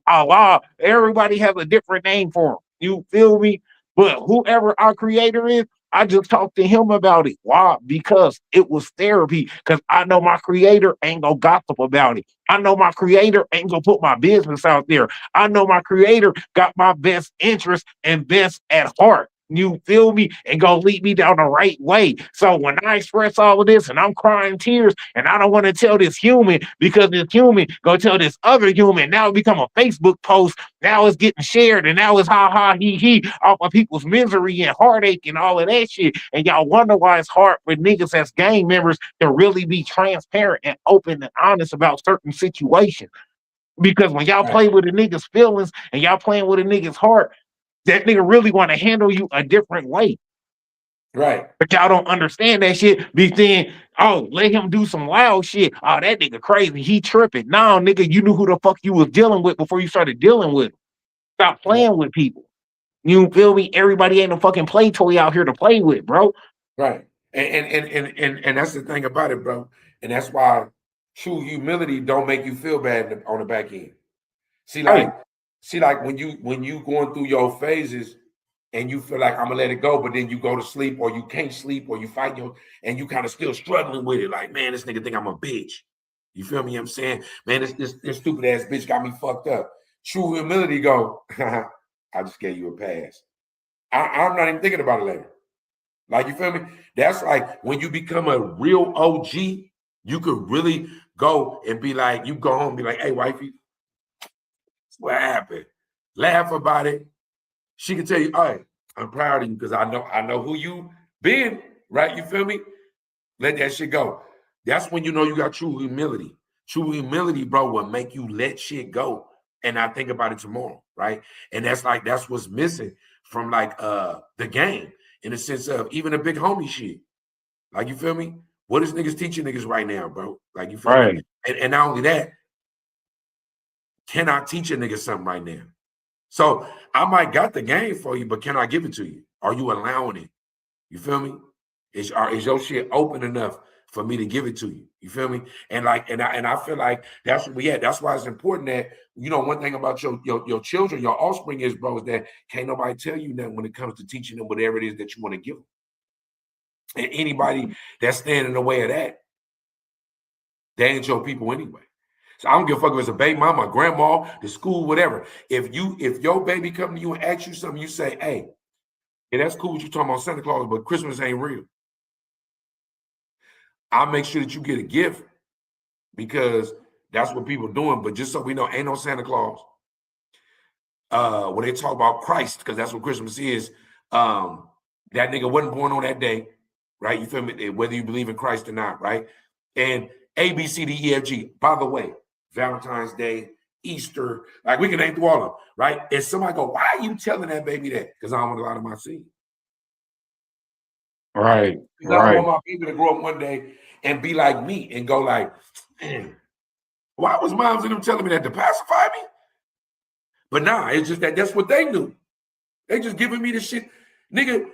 Allah. Everybody has a different name for him. You feel me? But whoever our creator is, I just talked to him about it. Why? Because it was therapy. Because I know my creator ain't gonna gossip about it. I know my creator ain't gonna put my business out there. I know my creator got my best interest and best at heart. You feel me? And go lead me down the right way. So when I express all of this and I'm crying tears and I don't want to tell this human because this human go tell this other human, now it become a Facebook post. Now it's getting shared and now it's ha ha he off of people's misery and heartache and all of that shit. And y'all wonder why it's hard for niggas as gang members to really be transparent and open and honest about certain situations. Because when y'all play with a nigga's feelings and y'all playing with a nigga's heart, that nigga really want to handle you a different way. Right. But y'all don't understand that shit. Be saying, oh, let him do some wild shit. Oh, that nigga crazy. He tripping. No, nigga, you knew who the fuck you was dealing with before you started dealing with him. Stop playing with people. You feel me? Everybody ain't a fucking play toy out here to play with, bro. Right. And that's the thing about it, bro. And that's why true humility don't make you feel bad on the back end. See, like when you going through your phases and you feel like I'm gonna let it go, but then you go to sleep or you can't sleep or you fight and you kind of still struggling with it. Like, man, this nigga think I'm a bitch. You feel me? I'm saying, man, this stupid ass bitch got me fucked up. True humility go, I just gave you a pass. I'm not even thinking about it later. Like, you feel me? That's like when you become a real OG, you could really go and be like, you go home and be like, hey, wifey, what happened? Laugh about it. She can tell you, all right, I'm proud of you because I know who you been, right? You feel me? Let that shit go. That's when you know you got true humility. True humility, bro, will make you let shit go and not think about it tomorrow, right? And that's what's missing from like the game in the sense of even the big homie shit. Like, you feel me? What is niggas teaching niggas right now, bro? Like, you feel me? And not only that, can I teach a nigga something right now? So I might got the game for you, but can I give it to you? Are you allowing it? You feel me? Is your shit open enough for me to give it to you? You feel me? And I feel like that's what we had. That's why it's important that, you know, one thing about your children, your offspring is, bro, is that can't nobody tell you nothing when it comes to teaching them whatever it is that you want to give them. And anybody that's standing in the way of that, they ain't your people anyway. So I don't give a fuck if it's a baby mama, grandma, the school, whatever. If your baby come to you and asks you something, you say, hey, yeah, that's cool what you talking about Santa Claus, but Christmas ain't real. I'll make sure that you get a gift because that's what people are doing. But just so we know, ain't no Santa Claus. When they talk about Christ, because that's what Christmas is, that nigga wasn't born on that day, right? You feel me? Whether you believe in Christ or not, right? And A, B, C, D, E, F, G. By the way, Valentine's Day, Easter, like we can name through all of them, right? And somebody go, why are you telling that baby that? Because I don't want a lot of my seed. Right. Because I don't want my baby to grow up one day and be like me and go like, man, why was moms and them telling me that to pacify me? But nah, it's just that's what they knew. They just giving me the shit. Nigga,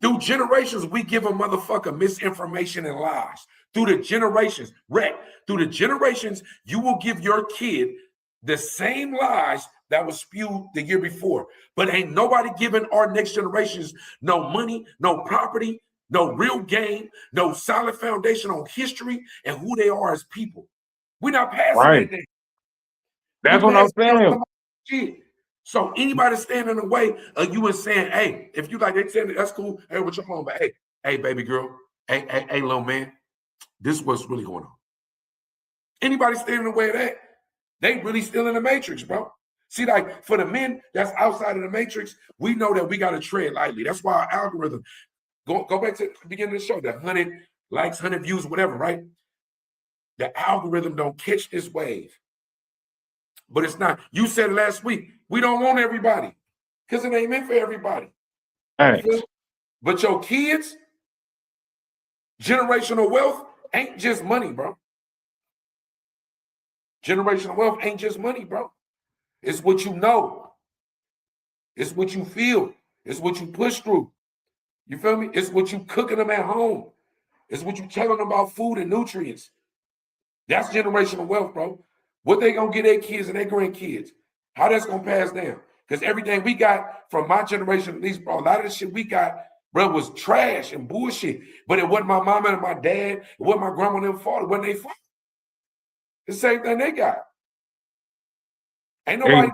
through generations, we give a motherfucker misinformation and lies. Through the generations, through the generations, you will give your kid the same lies that was spewed the year before. But ain't nobody giving our next generations no money, no property, no real game, no solid foundation on history and who they are as people. We're not passing Right. that name. We That's what I'm passing it on saying. somebody's shit. So anybody standing in the way of you and saying, hey, if you like they saying that's cool, hey, what you on? But hey, baby girl, hey, little man, this is what's really going on. Anybody standing in the way of that, they really still in the matrix, bro. See, like for the men that's outside of the matrix, we know that we got to tread lightly. That's why our algorithm, go back to the beginning of the show, the 100 likes, 100 views, whatever, right? The algorithm don't catch this wave. But it's not. You said last week, we don't want everybody because it ain't meant for everybody. Thanks. But your kids, generational wealth ain't just money, bro. Generational wealth ain't just money, bro. It's what you know. It's what you feel. It's what you push through. You feel me? It's what you cooking them at home. It's what you telling them about food and nutrients. That's generational wealth, bro. What they gonna get their kids and their grandkids? How that's gonna pass down? Because everything we got from my generation, at least, bro, a lot of the shit we got, bro, was trash and bullshit. But it wasn't my mama and my dad, it wasn't my grandma and them fault, it wasn't their fault. The same thing they got. Ain't nobody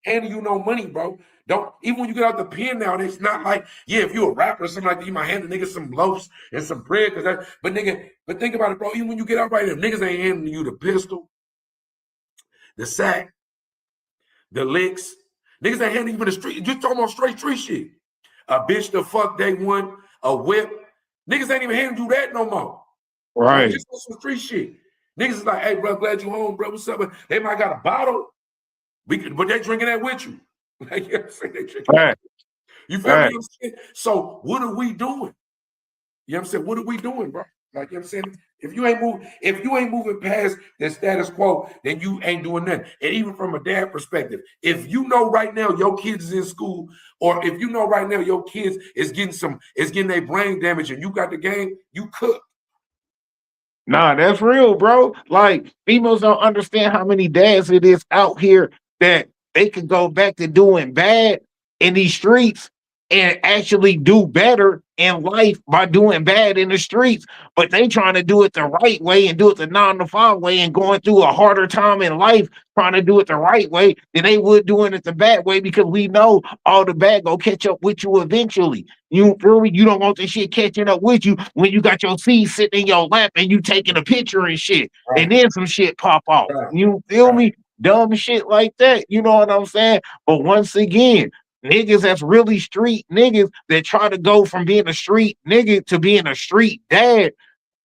handing you no money, bro. Don't even when you get out the pen now, it's not like, yeah, if you're a rapper or something like that, you might hand the nigga some loaves and some bread. But think about it, bro. Even when you get out right there, niggas ain't handing you the pistol, the sack, the licks. Niggas ain't handing you the street. You talking about straight street shit. A bitch to fuck day one, a whip. Niggas ain't even handing you that no more. Right. Just some street shit. Niggas is like, hey, bro, glad you home, bro. What's up? They might got a bottle. But they drinking that with you. Like, you know what I'm saying? They drinking that. You feel me? What I'm saying? So what are we doing? You know what I'm saying? What are we doing, bro? Like, you know what I'm saying? If you ain't moving past the status quo, then you ain't doing nothing. And even from a dad perspective, if you know right now your kids is in school, or if you know right now your kids is getting their brain damage and you got the game, you cook. Nah, that's real, bro. Like, females don't understand how many dads it is out here that they could go back to doing bad in these streets and actually do better in life by doing bad in the streets. But they trying to do it the right way and do it the 9 to 5 way and going through a harder time in life trying to do it the right way than they would doing it the bad way, because we know all the bad go catch up with you eventually. You feel me? You don't want this shit catching up with you when you got your seed sitting in your lap and you taking a picture and shit, Right. and then some shit pop off. Right. You feel me? Dumb shit like that. You know what I'm saying? But once again, niggas that's really street niggas that try to go from being a street nigga to being a street dad,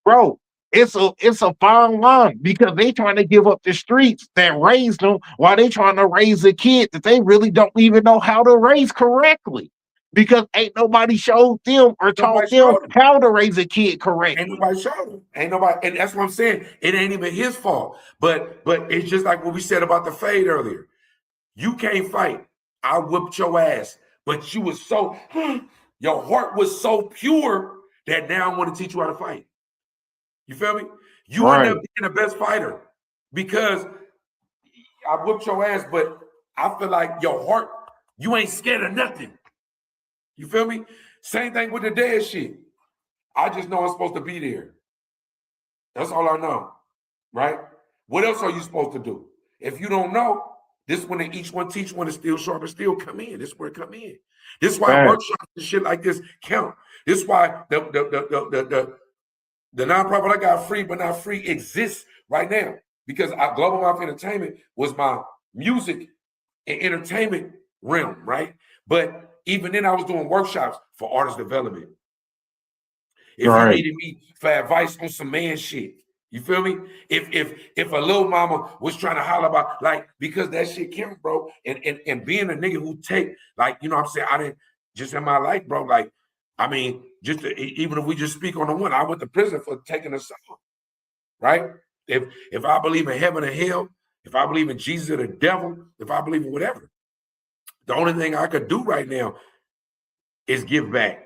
bro, it's a fine line, because they trying to give up the streets that raised them while they trying to raise a kid that they really don't even know how to raise correctly, because ain't nobody showed them or taught them how to raise a kid correctly. Ain't nobody showed him. Ain't nobody, and that's what I'm saying. It ain't even his fault. But it's just like what we said about the fade earlier. You can't fight. I whipped your ass, but you was so your heart was so pure that now I want to teach you how to fight. You feel me? You end up being the best fighter because I whipped your ass, but I feel like your heart, you ain't scared of nothing. You feel me? Same thing with the dead shit. I just know I'm supposed to be there. That's all I know, right? What else are you supposed to do? If you don't know, this when each one teach one is still sharp and still come in. This is where it come in. This is why workshops and shit like this count. This is why the nonprofit I got, Free But Not Free, exists right now, because Global Mouth Entertainment was my music and entertainment realm, right? But even then, I was doing workshops for artist development. If you needed me for advice on some man shit, you feel me? If a little mama was trying to holler about, like, because that shit count, bro. And being a nigga who take, like, you know what I'm saying, I didn't just in my life, bro. Like, I mean, even if we just speak on the one, I went to prison for taking a song, right? If I believe in heaven and hell, if I believe in Jesus or the devil, if I believe in whatever, the only thing I could do right now is give back.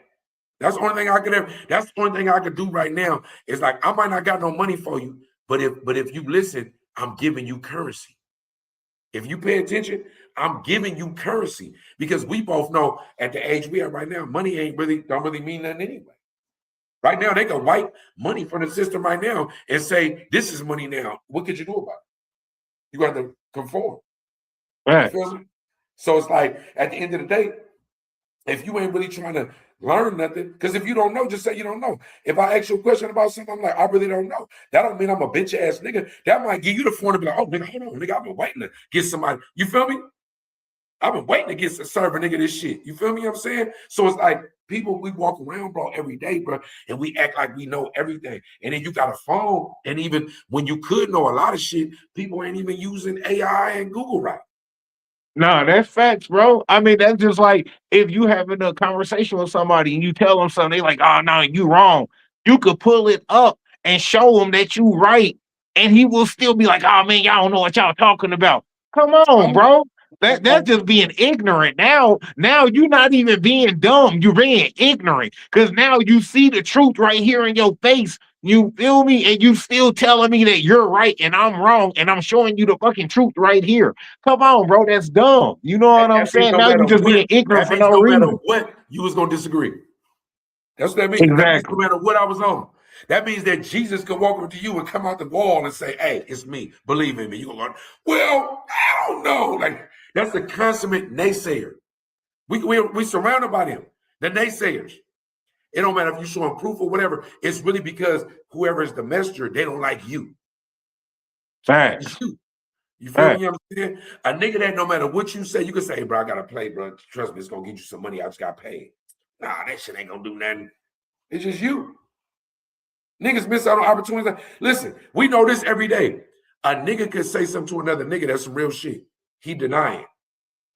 That's the only thing I could ever. That's the only thing I could do right now. Is like, I might not got no money for you, but if you listen, I'm giving you currency. If you pay attention, I'm giving you currency, because we both know at the age we are right now, money don't really mean nothing anyway. Right now, they can wipe money from the system right now and say, this is money now. What could you do about it? You got to conform. Right. You feel me? So it's like, at the end of the day, if you ain't really trying to learn nothing, because if you don't know, just say you don't know. If I ask you a question about something, I'm like, I really don't know. That don't mean I'm a bitch ass nigga. That might give you the phone to be like, oh, nigga, hold on, nigga, I've been waiting to get somebody. You feel me? I've been waiting to get serve a nigga this shit. You feel me? What I'm saying? So it's like people, we walk around, bro, every day, bro, and we act like we know everything. And then you got a phone, and even when you could know a lot of shit, people ain't even using AI and Google right. No, that's facts, bro. I mean, that's just like if you having a conversation with somebody and you tell them something, they like, oh no, you wrong. You could pull it up and show him that you right, and he will still be like, oh man, y'all don't know what y'all talking about. Come on, bro. That's just being ignorant. Now you're not even being dumb. You're being ignorant because now you see the truth right here in your face. You feel me? And you still telling me that you're right and I'm wrong, and I'm showing you the fucking truth right here. Come on, bro. That's dumb. You know what I'm That means saying? Now you just being ignorant for no no matter reason. what, you was gonna disagree. That's what that means. Exactly. That means no matter what I was on. That means that Jesus could walk up to you and come out the wall and say, hey, it's me. Believe in me. You gonna learn. Well, I don't know. Like, that's the consummate naysayer. We surrounded by them, the naysayers. It don't matter if you show them proof or whatever. It's really because whoever is the messenger, they don't like you. Facts. It's you. You feel me? You know what I'm saying? A nigga that no matter what you say, you can say, hey, bro, I gotta play, bro. Trust me, it's gonna get you some money. I just got paid. Nah, that shit ain't gonna do nothing. It's just you. Niggas miss out on opportunities. Listen, we know this every day. A nigga could say something to another nigga that's some real shit. He denying.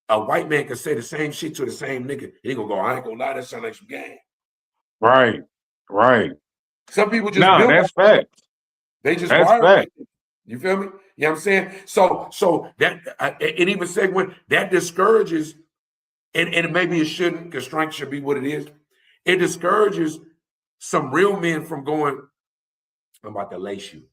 A white man could say the same shit to the same nigga. He gonna go, I ain't gonna lie, that sound like some game. Right. Some people just No, build that's facts. They just That's wire facts. you feel me? You know what I'm saying? So that it even said when that discourages, and maybe it shouldn't, because strength should be what it is. It discourages some real men from going, I'm about to lace you.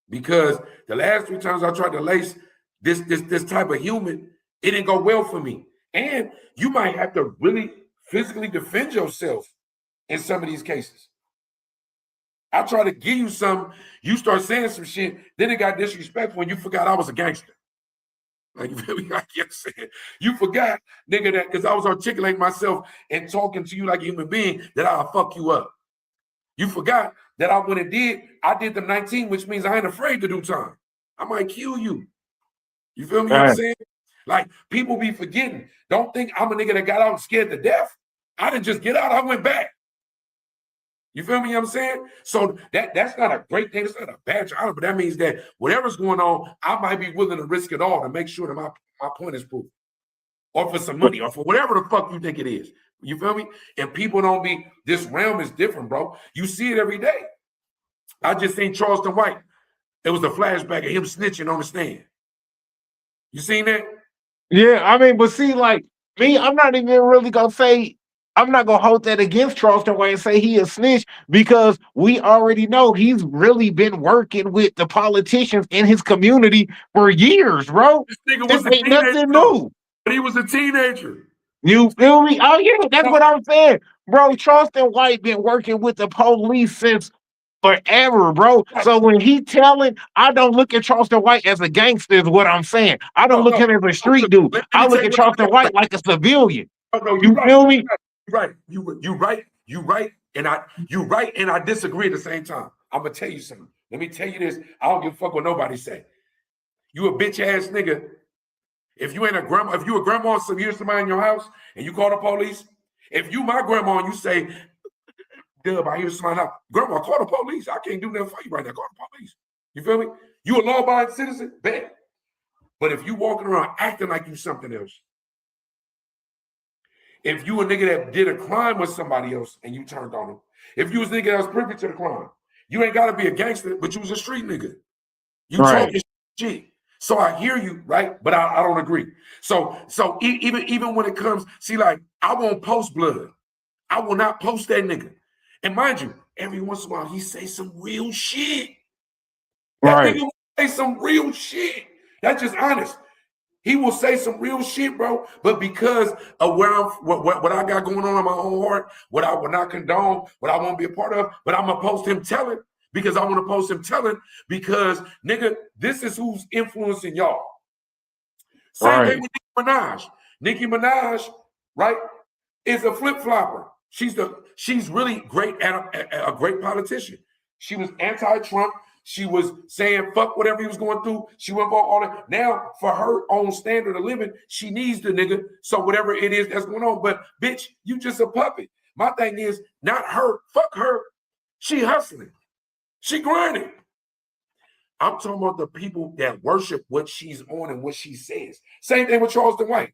Because the last 3 times I tried to lace this type of human, it didn't go well for me. And you might have to really physically defend yourself in some of these cases. I try to give you some, you start saying some shit, then it got disrespectful when you forgot I was a gangster. Like, you feel me? Like you're saying, you forgot, nigga, that because I was articulating myself and talking to you like a human being that I'll fuck you up. You forgot that I did the 19, which means I ain't afraid to do time. I might kill you. You feel me? What I'm saying? Like, people be forgetting. Don't think I'm a nigga that got out and scared to death. I didn't just get out, I went back. You feel me? What I'm saying? So that's not a great thing. It's not a badge of honor, but that means that whatever's going on, I might be willing to risk it all to make sure that my point is proved. Or for some money, or for whatever the fuck you think it is. You feel me? And people don't be, this realm is different, bro. You see it every day. I just seen Charleston White. It was a flashback of him snitching on the stand. You seen that? Yeah, I mean, but see, like me, I'm not even really gonna say I'm not gonna hold that against Charleston White and say he a snitch because we already know he's really been working with the politicians in his community for years, bro. This nigga This was a ain't teenager, nothing new. but he was a teenager. You feel me? Oh yeah, that's what I'm saying, bro. Charleston White been working with the police since forever, bro. So when he telling, I don't look at Charleston White as a gangster, is what I'm saying. I don't look at him as a street dude. I look at Charleston White like a civilian. No, you feel me? You right, and I disagree at the same time. I'm gonna tell you something. Let me tell you this. I don't give a fuck what nobody say. You a bitch ass nigga. If you a grandma, some years somebody in your house, and you call the police. If you my grandma and you say, Dub, I hear somebody out. Grandma, call the police. I can't do nothing for you right now. Call the police. You feel me? You a law-abiding citizen? Bet. But if you walking around acting like you something else, if you a nigga that did a crime with somebody else and you turned on him, if you was a nigga that was privy to the crime, you ain't got to be a gangster, but you was a street nigga. You talking shit. So I hear you, right? But I don't agree. So even when it comes, see, like, I won't post blood. I will not post that nigga. And mind you, every once in a while, he say some real shit. That nigga say some real shit. That's just honest. He will say some real shit, bro. But because of where I'm, what I got going on in my own heart, what I will not condone, what I won't be a part of, but I'm gonna post him telling because I want to post him telling because nigga, this is who's influencing y'all. Same thing with Nicki Minaj. Nicki Minaj, right, is a flip flopper. She's really great at a great politician. She was anti-Trump. She was saying fuck whatever he was going through. She went for all that. Now, for her own standard of living, she needs the nigga. So whatever it is that's going on, but bitch, you just a puppet. My thing is not her. Fuck her. She hustling. She grinding. I'm talking about the people that worship what she's on and what she says. Same thing with Charleston White,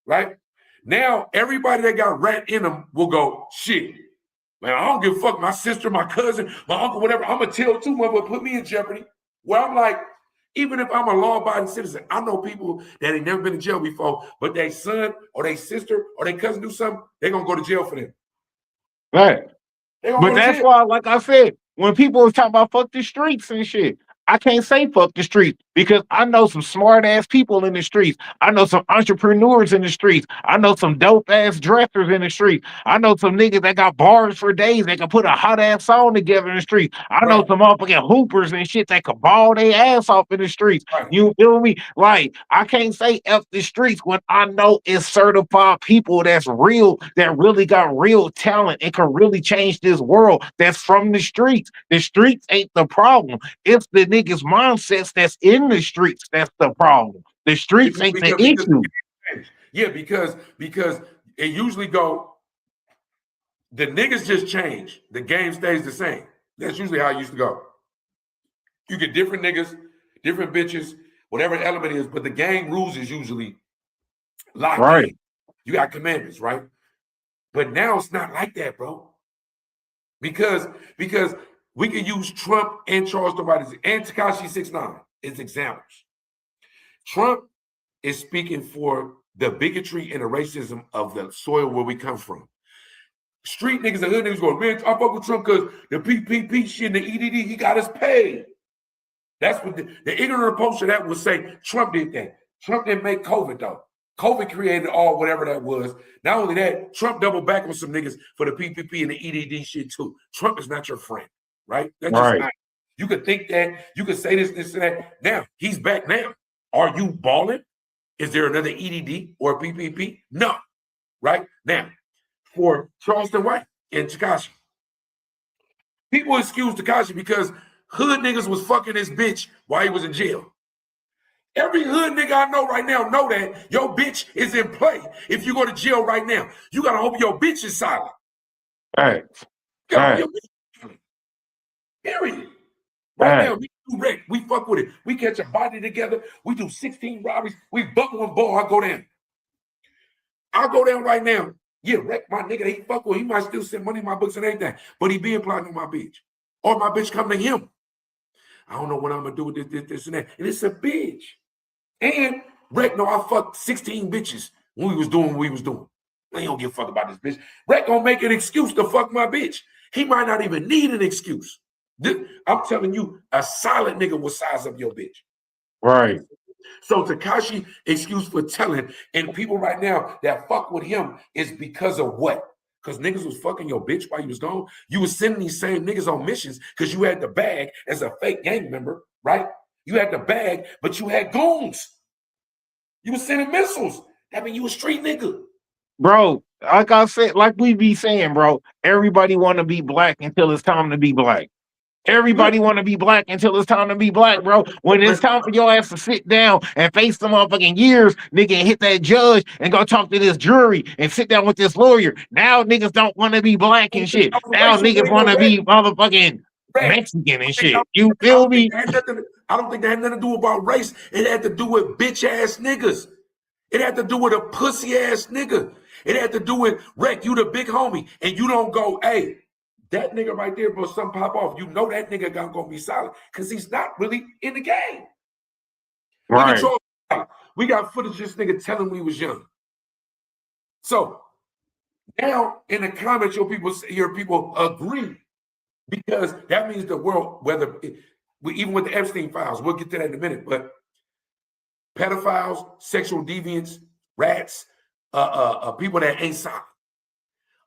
right? Now, everybody that got rat in them will go, shit, man, I don't give a fuck. My sister, my cousin, my uncle, whatever. I'm going to tell too much, but put me in jeopardy. Where I'm like, even if I'm a law-abiding citizen, I know people that ain't never been in jail before, but their son or their sister or their cousin do something, they're going to go to jail for them. Right. But that's jail. why, like I said, when people was talking about fuck the streets and shit, I can't say fuck the streets because I know some smart ass people in the streets. I know some entrepreneurs in the streets. I know some dope ass dressers in the streets. I know some niggas that got bars for days. They can put a hot ass song together in the streets. I know some motherfucking hoopers and shit that could ball their ass off in the streets. You feel me? Like, I can't say F the streets when I know it's certified people that's real, that really got real talent and can really change this world that's from the streets. The streets ain't the problem. It's the niggas' mindsets that's in the streets that's the problem. The streets ain't the issue. Yeah, because it usually go, the niggas just change. The game stays the same. That's usually how it used to go. You get different niggas, different bitches, whatever the element is, but the gang rules is usually locked in. You got commandments, right? But now it's not like that, bro. Because we can use Trump and Charleston White and Tekashi 6ix9ine as examples. Trump is speaking for the bigotry and the racism of the soil where we come from. Street niggas and hood niggas going, man, I fuck with Trump because the PPP shit and the EDD, he got us paid. That's what the ignorant approach to that would say. Trump did that. Trump didn't make COVID, though. COVID created all whatever that was. Not only that, Trump doubled back on some niggas for the PPP and the EDD shit, too. Trump is not your friend, right? That's just not. You could think that. You could say this, and that. Now, he's back now. Are you balling? Is there another EDD or a PPP? No. Right? Now, for Charleston White and Tekashi, people excuse Tekashi because hood niggas was fucking his bitch while he was in jail. Every hood nigga I know right now know that your bitch is in play. If you go to jail right now, you gotta hope your bitch is silent. Right. Period. Right now, we do wreck. We fuck with it. We catch a body together. We do 16 robberies. We buck one ball. I go down. I'll go down right now. Yeah, wreck my nigga. He fuck with. He might still send money in my books and everything, but he being plotting on my bitch, or my bitch come to him. I don't know what I'm gonna do with this, and that. And it's a bitch. And Rec know I fucked 16 bitches when we was doing what we was doing. He don't give a fuck about this bitch. Rec gonna make an excuse to fuck my bitch. He might not even need an excuse. I'm telling you, a silent nigga will size up your bitch. Right. So Tekashi excuse for telling, and people right now that fuck with him is because of what? Because niggas was fucking your bitch while you was gone. You was sending these same niggas on missions because you had the bag as a fake gang member, right? You had the bag, but you had goons. You was sending missiles. That mean you a street nigga. Bro, like I said, like we be saying, bro, everybody want to be black until it's time to be black. Everybody want to be black until it's time to be black, bro. When it's time for your ass to sit down and face the motherfucking years, nigga, and hit that judge and go talk to this jury and sit down with this lawyer. Now niggas don't want to be black and shit. Now niggas want to be motherfucking Mexican and shit. You feel me? I don't think that had nothing to do about race. It had to do with bitch ass niggas. It had to do with a pussy ass nigga. It had to do with Rec, you the big homie, and you don't go, hey, that nigga right there, bro, something pop off. You know that nigga gonna be solid because he's not really in the game. Right. We got footage of this nigga telling we was young. So now in the comments, your people agree because that means the world, even with the Epstein files, we'll get to that in a minute, but pedophiles, sexual deviants, rats, people that ain't solid.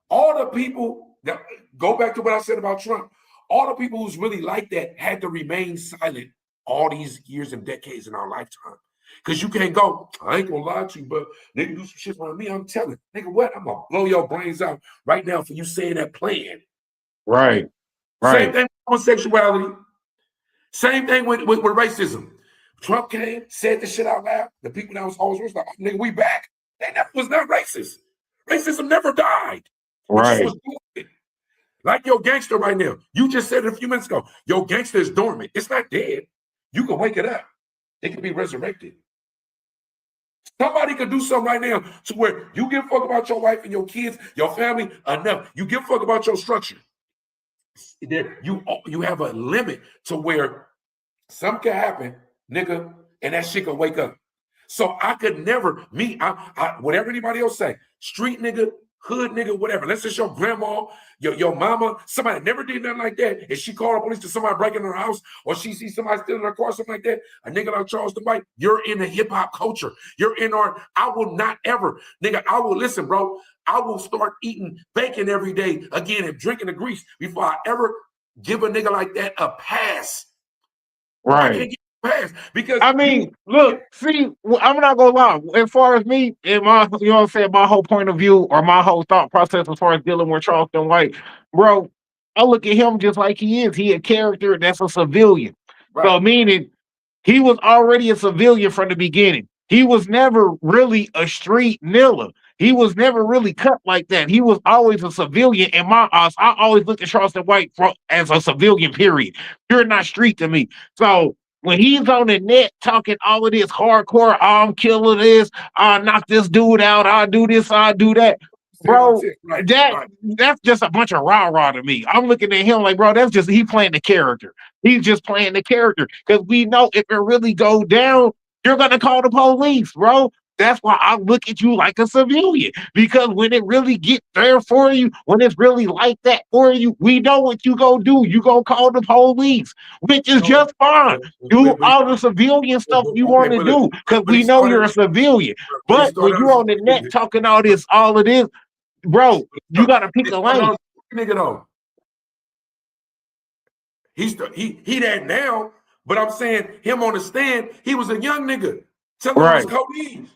All the people that go back to what I said about Trump, all the people who's really like that had to remain silent all these years and decades in our lifetime. Because you can't go, I ain't gonna lie to you, but they can do some shit on me. I'm telling, nigga, what? I'm gonna blow your brains out right now for you saying that plan. Right. Same thing with homosexuality. Same thing with racism. Trump came, said this shit out loud. The people that was always racist, like, nigga, we back. They never was not racist. Racism never died. Right. Like your gangster right now. You just said it a few minutes ago. Your gangster is dormant. It's not dead. You can wake it up. It can be resurrected. Somebody could do something right now to where you give a fuck about your wife and your kids, your family, enough. You give a fuck about your structure. You have a limit to where something can happen, nigga, and that shit can wake up. So I could never, whatever anybody else say, street nigga, hood nigga, whatever. Let's just your grandma, your mama, somebody that never did nothing like that, and she called the police to somebody breaking her house, or she sees somebody stealing her car, something like that, a nigga like Charleston White, you're in the hip-hop culture. You're in I will not ever, nigga, I will, listen, bro, I will start eating bacon every day again and drinking the grease before I ever give a nigga like that a pass. Right. I can't give a pass because I mean, look, see, I'm not gonna lie. As far as me, in my, you know what I'm saying, my whole point of view or my whole thought process as far as dealing with Charleston White, bro, I look at him just like he is. He a character that's a civilian. Right. So meaning he was already a civilian from the beginning. He was never really a street nilla. He was never really cut like that. He was always a civilian in my eyes. I always looked at Charleston White as a civilian, period. You're not street to me. So when he's on the net talking all of this hardcore, I'm killing this, I'll knock this dude out, I'll do this, I'll do that. Bro, that's just a bunch of rah-rah to me. I'm looking at him like, bro, that's just, he playing the character. He's just playing the character. Because we know if it really go down, you're going to call the police, bro. That's why I look at you like a civilian, because when it really get there for you, when it's really like that for you, we know what you gonna do. You gonna call the police, which is just fine. Do all the civilian stuff you want to do, because we know you're a civilian. But when you're on the net talking all of this, bro, you gotta pick a lane. Nigga, though, he that now, but I'm saying him on the stand, he was a young nigga. Tell him it was codeine.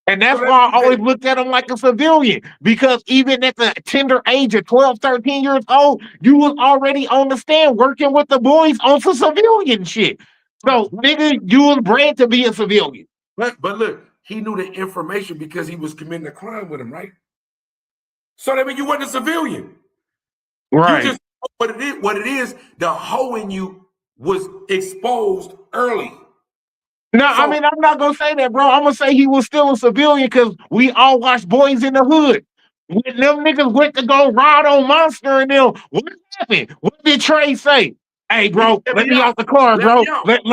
And that's why I always looked at him like a civilian, because even at the tender age of 12, 13 years old, you was already on the stand working with the boys on some civilian shit. So, nigga, you was bred to be a civilian. But look, he knew the information because he was committing a crime with him, right? So that means you wasn't a civilian. Right. You just, what it is, the hoe in you was exposed early. No, I mean, I'm not gonna say that, bro. I'm gonna say he was still a civilian because we all watched Boys in the Hood. When them niggas went to go ride on Monster and them, what happened? What did Trey say? Hey, bro, let me out the car, bro. Let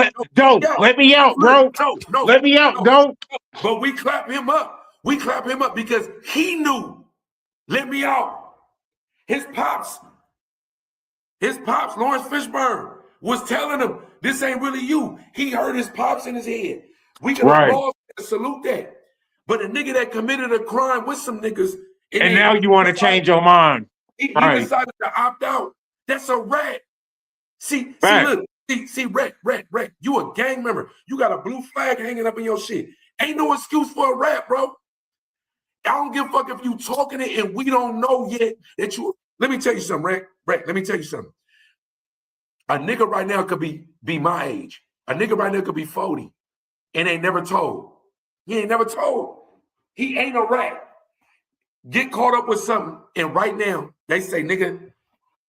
me out, bro. Let me out, don't. But we clap him up. We clap him up because he knew. Let me out. His pops, Lawrence Fishburne, was telling him, this ain't really you. He heard his pops in his head. We can applaud and salute that. But a nigga that committed a crime with some niggas. And now you want to change your mind. He decided to opt out. That's a rat. See, Rat. You a gang member. You got a blue flag hanging up in your shit. Ain't no excuse for a rat, bro. I don't give a fuck if you talking it and we don't know yet that you. Let me tell you something, Rat. Let me tell you something. A nigga right now could be my age. A nigga right now could be 40 and ain't never told. He ain't never told. He ain't a rat. Get caught up with something, and right now they say, nigga,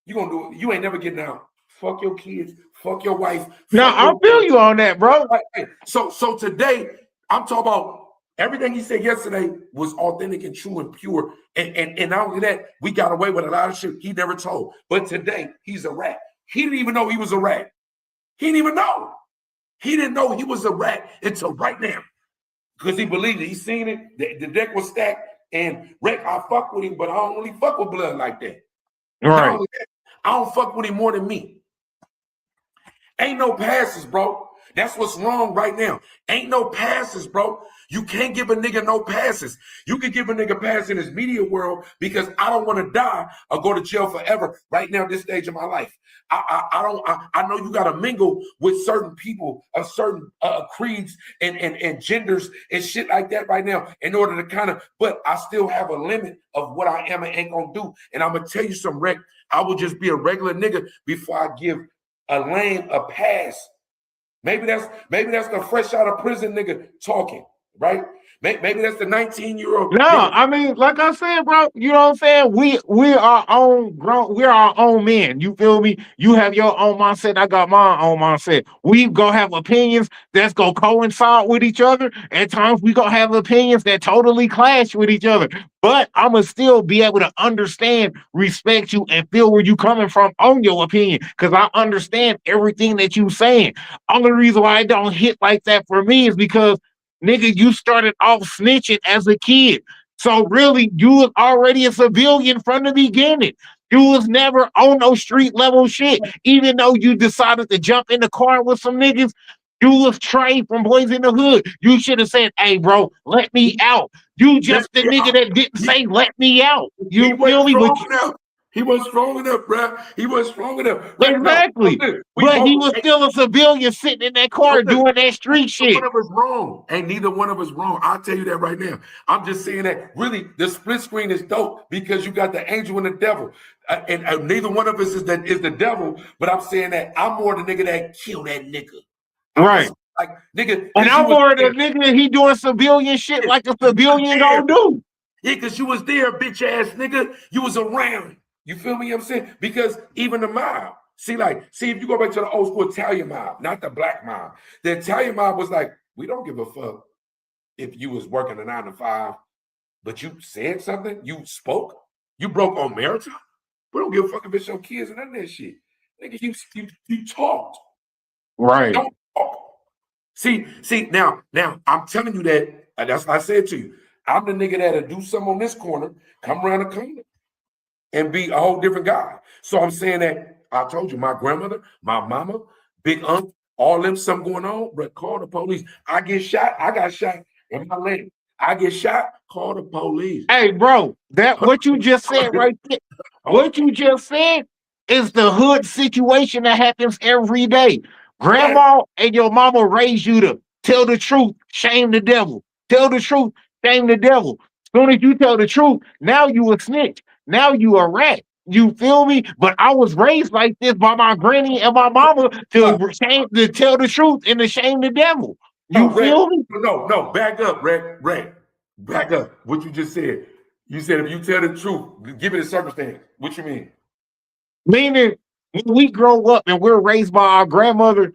you gonna do it. You ain't never getting out. Fuck your kids. Fuck your wife. No, I feel you on that, bro. So today, I'm talking about everything he said yesterday was authentic and true and pure. And not only that, we got away with a lot of shit he never told. But today, he's a rat. He didn't even know he was a rat. He didn't even know. He didn't know he was a rat until right now. Because he believed it. He seen it. The deck was stacked. And Rick, I fuck with him, but I don't really fuck with blood like that. Right. I don't fuck with him more than me. Ain't no passes, bro. That's what's wrong right now. Ain't no passes, bro. You can't give a nigga no passes. You can give a nigga pass in this media world because I don't want to die or go to jail forever right now, this stage of my life. I know you got to mingle with certain people of certain creeds and genders and shit like that right now in order to kind of, but I still have a limit of what I am and ain't gonna do. And I'm gonna tell you some wreck. I will just be a regular nigga before I give a lame a pass. Maybe that's the fresh out of prison nigga talking, right? Maybe that's the 19-year-old. No, I mean, like I said, bro, you know what I'm saying? We are own grown, we're our own men. You feel me? You have your own mindset, I got my own mindset. We gonna have opinions that's gonna coincide with each other. At times we gonna have opinions that totally clash with each other. But I'ma still be able to understand, respect you, and feel where you coming from on your opinion. Cause I understand everything that you saying. Only reason why it don't hit like that for me is because nigga, you started off snitching as a kid. So really, you was already a civilian from the beginning. You was never on no street level shit. Even though you decided to jump in the car with some niggas, you was trained from Boys in the Hood. You should have said, hey, bro, let me out. You just the nigga that didn't say, let me out. You feel me? He wasn't strong enough, bro. He wasn't strong enough. Right? Exactly. But he was still a civilian sitting in that car doing that street shit. One of us wrong. Ain't neither one of us wrong. I'll tell you that right now. I'm just saying that really the split screen is dope because you got the angel and the devil. And neither one of us is the devil, but I'm saying that I'm more the nigga that killed that nigga. Right. Like, nigga. And I'm more the nigga that he doing civilian shit like a civilian gonna do. Yeah, because you was there, bitch ass nigga. You was around. You feel me? I'm saying? Because even the mob, see, if you go back to the old school Italian mob, not the black mob, the Italian mob was like, we don't give a fuck if you was working a 9 to 5, but you said something, you spoke, you broke on marital. We don't give a fuck if it's your kids and none of that shit. Nigga, you talked. Right. Don't talk. See, now I'm telling you that, that's what I said to you. I'm the nigga that'll do something on this corner, come around the corner, and be a whole different guy. So I'm saying that I told you, my grandmother, my mama, big aunt, all them something going on, but call the police. I get shot, I got shot in my leg. I get shot, call the police. Hey, bro, that what you just said right there, what you just said is the hood situation that happens every day. Grandma and your mama raised you to tell the truth, shame the devil. Tell the truth, shame the devil. As soon as you tell the truth, now you a snitch. Now you a rat. You feel me? But I was raised like this by my granny and my mama to tell the truth and to shame the devil. You feel me? No, back up, Ray. Back up. What you just said. You said if you tell the truth, give it a circumstance. What you mean? Meaning, when we grow up and we're raised by our grandmother,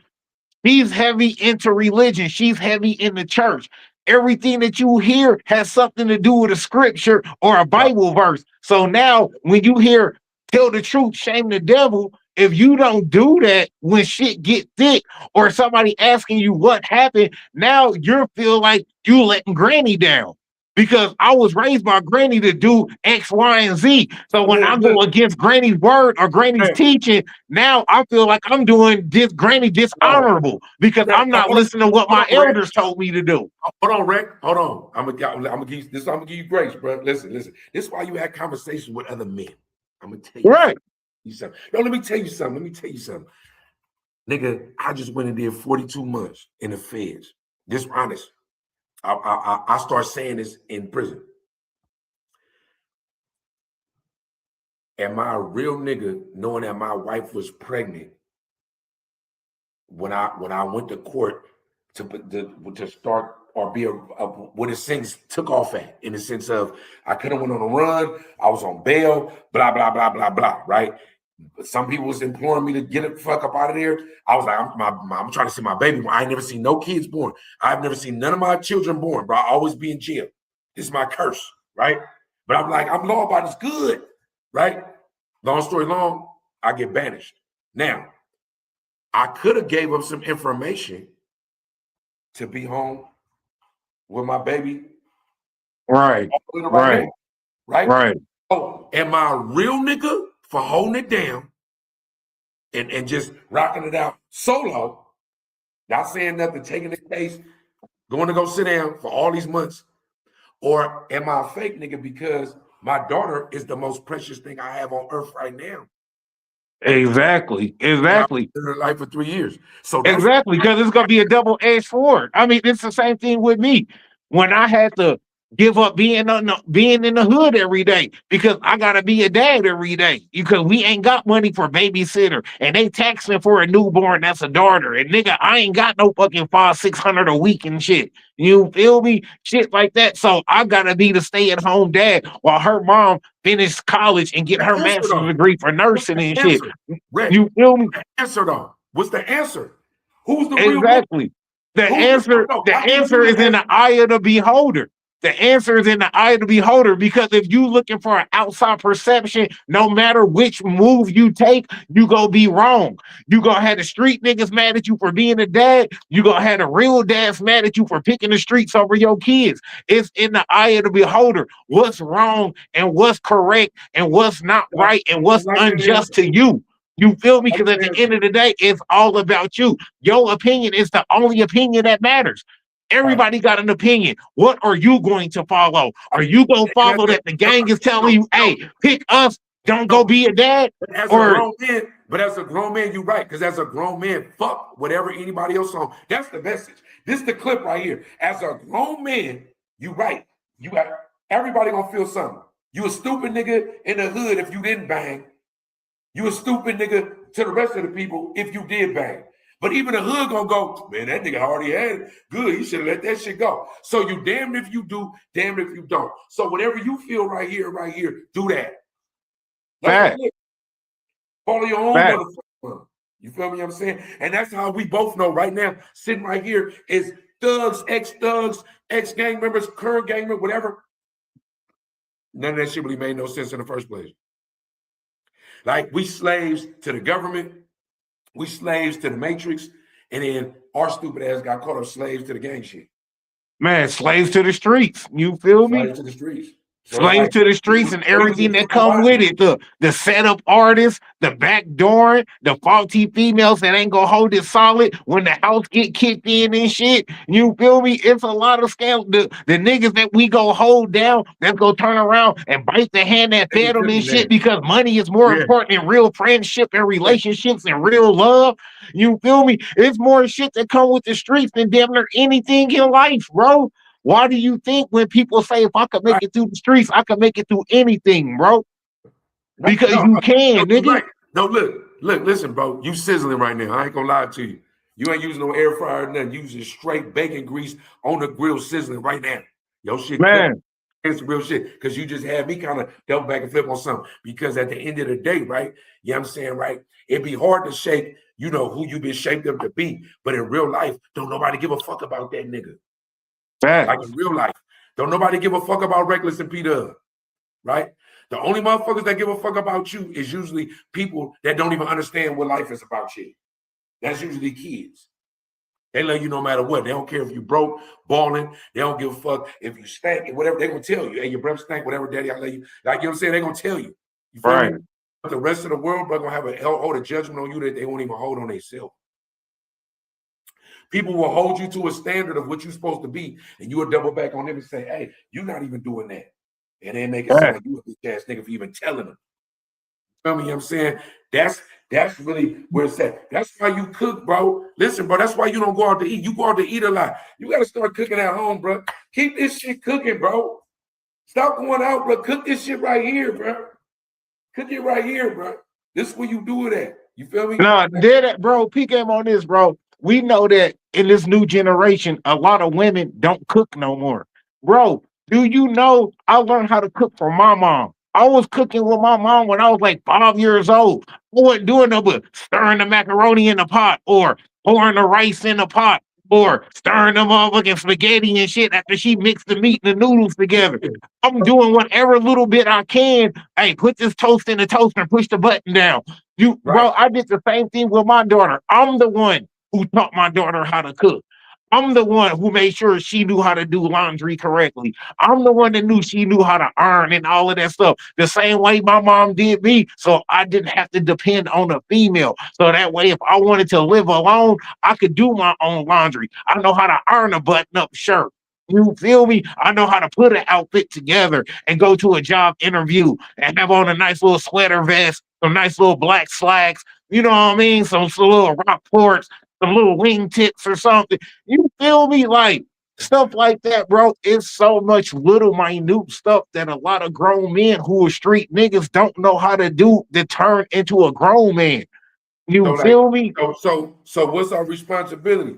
she's heavy into religion. She's heavy in the church. Everything that you hear has something to do with a scripture or a Bible verse. So now when you hear tell the truth, shame the devil, if you don't do that when shit get thick or somebody asking you what happened, now you feel like you letting granny down. Because I was raised by granny to do X, Y, and Z. So when I go against granny's word or granny's teaching, now I feel like I'm doing this granny dishonorable because I'm not listening to what my elders told me to do. Hold on, Rick. Hold on. I'm gonna give you grace, bro. Listen. This is why you had conversations with other men. I'm gonna tell you something. No, let me tell you something. Nigga, I just went and did 42 months in the feds. Just honest. I start saying this in prison. Am I a real nigga knowing that my wife was pregnant when I went to court to start or be where the things took off at, in the sense of I could have went on a run, I was on bail, blah, blah, blah, blah, blah, right? Some people was imploring me to get the fuck up out of there. I was like, I'm trying to see my baby born. I ain't never seen no kids born. I've never seen none of my children born, bro. I always be in jail. This is my curse, right? But I'm like, I'm law about it's good, right? Long story long, I get banished. Now, I could have gave up some information to be home with my baby. Right. Oh, am I a real nigga for holding it down and just rocking it out solo? Not saying nothing, taking the case, going to go sit down for all these months. Or am I a fake nigga because my daughter is the most precious thing I have on earth right now? Exactly. And I've Exactly. been in her life for 3 years. So that's Exactly, because it's gonna be a double-edged sword. I mean, it's the same thing with me. When I had to give up being in the hood every day because I gotta be a dad every day because we ain't got money for babysitter and they taxing for a newborn that's a daughter. And nigga, I ain't got no fucking 500-600 a week and shit. You feel me? Shit like that. So I gotta be the stay-at-home dad while her mom finished college and get the her answer master's though. degree for What's nursing the and shit. answer? Rick, You feel me? the answer though? What's the answer? Who's the real nigga? Exactly. The Who's answer, no, the I'm giving answer you is the in answer. the eye of the beholder. The answer is in the eye of the beholder because if you looking for an outside perception, no matter which move you take, you gonna be wrong. You gonna have the street niggas mad at you for being a dad. You gonna have the real dads mad at you for picking the streets over your kids. It's in the eye of the beholder. What's wrong and what's correct and what's not I right and what's like that unjust answer. to you. You feel me? I like Because at that the answer. end of the day, it's all about you. Your opinion is the only opinion that matters. Right. Everybody got an opinion. What are you going to follow? Are you going to And follow that the gang is telling you, no, hey, pick us, don't go no. be a dad? But as a Or grown man, you're right. Because as a grown man, fuck whatever anybody else on. That's the message. This is the clip right here. As a grown man, you right. You got everybody gonna feel something. You a stupid nigga in the hood if you didn't bang. You a stupid nigga to the rest of the people if you did bang. But even the hood gonna go, man, that nigga already had it. Good, he should have let that shit go. So you damned if you do, damned if you don't. So whatever you feel right here, do that. That's fact, it. Follow your own fact, motherfucker. You feel me? I'm saying? And that's how we both know right now, sitting right here is thugs, ex-gang members, current gang members, whatever. None of that shit really made no sense in the first place. Like we slaves to the government, we slaves to the matrix, and then our stupid ass got caught up slaves to the gang shit. man, slaves to the streets. You feel me? Slaves to the streets. So it's Slaves like to the streets and everything that come with it. The setup artists, the backdooring, the faulty females that ain't gonna hold it solid when the house get kicked in and shit. You feel me? It's a lot of scams. The niggas that we go hold down, that's gonna turn around and bite the hand that they fed them and tripping shit there. because money is more Yeah. important than real friendships and relationships and real love. You feel me? It's more shit that come with the streets than damn near anything in life, bro. Why do you think when people say if I could make it through the streets, I could make it through anything, bro? Because you can, You're nigga. right. No, look, listen, bro. You sizzling right now. I ain't gonna lie to you. You ain't using no air fryer, nothing. You using straight bacon grease on the grill sizzling right now. Yo, shit, Man, it's real shit. Because you just had me kind of double back and flip on something. Because at the end of the day, right? You know what I'm saying, right? It'd be hard to shape, you know, who you been shaped up to be. But in real life, don't nobody give a fuck about that nigga. Like facts. in real life. Don't nobody give a fuck about Reckless and P-Dub, right? The only motherfuckers that give a fuck about you is usually people that don't even understand what life is about shit. That's usually kids. They love you no matter what. They don't care if you broke, balling. They don't give a fuck if you stank, whatever. They're going to tell you. Hey, your breath stank, whatever, daddy, I love you. Like, you know what I'm saying? They're going to tell you. You feel Right. me? But the rest of the world, bro, going to have hold a judgment on you that they won't even hold on themselves. People will hold you to a standard of what you're supposed to be, and you will double back on them and say, hey, you're not even doing that. And they make it sound like you a bitch ass nigga for even telling them. Feel me? You know what I'm saying? That's really where it's at. That's why you cook, bro. Listen, bro, that's why you don't go out to eat. You go out to eat a lot. You got to start cooking at home, bro. Keep this shit cooking, bro. Stop going out, bro. Cook this shit right here, bro. Cook it right here, bro. This is where you do it at. You feel me? No, did it, bro. Peek him on this, bro. We know that in this new generation, a lot of women don't cook no more. Bro, do you know I learned how to cook from my mom? I was cooking with my mom when I was like 5 years old. I wasn't doing no but stirring the macaroni in the pot or pouring the rice in the pot or stirring the motherfucking spaghetti and shit after she mixed the meat and the noodles together. I'm doing whatever little bit I can. Hey, put this toast in the toaster and push the button down. Right. Bro, I did the same thing with my daughter. I'm the one who taught my daughter how to cook. I'm the one who made sure she knew how to do laundry correctly. I'm the one that knew she knew how to earn and all of that stuff. The same way my mom did me. So I didn't have to depend on a female. So that way, if I wanted to live alone, I could do my own laundry. I know how to earn a button-up shirt. You feel me? I know how to put an outfit together and go to a job interview and have on a nice little sweater vest, some nice little black slacks, you know what I mean? Some little Rockports, some little wingtips or something. You feel me? Like stuff like that, bro. It's so much little minute stuff that a lot of grown men who are street niggas don't know how to do to turn into a grown man. So You like, feel me? so what's our responsibility?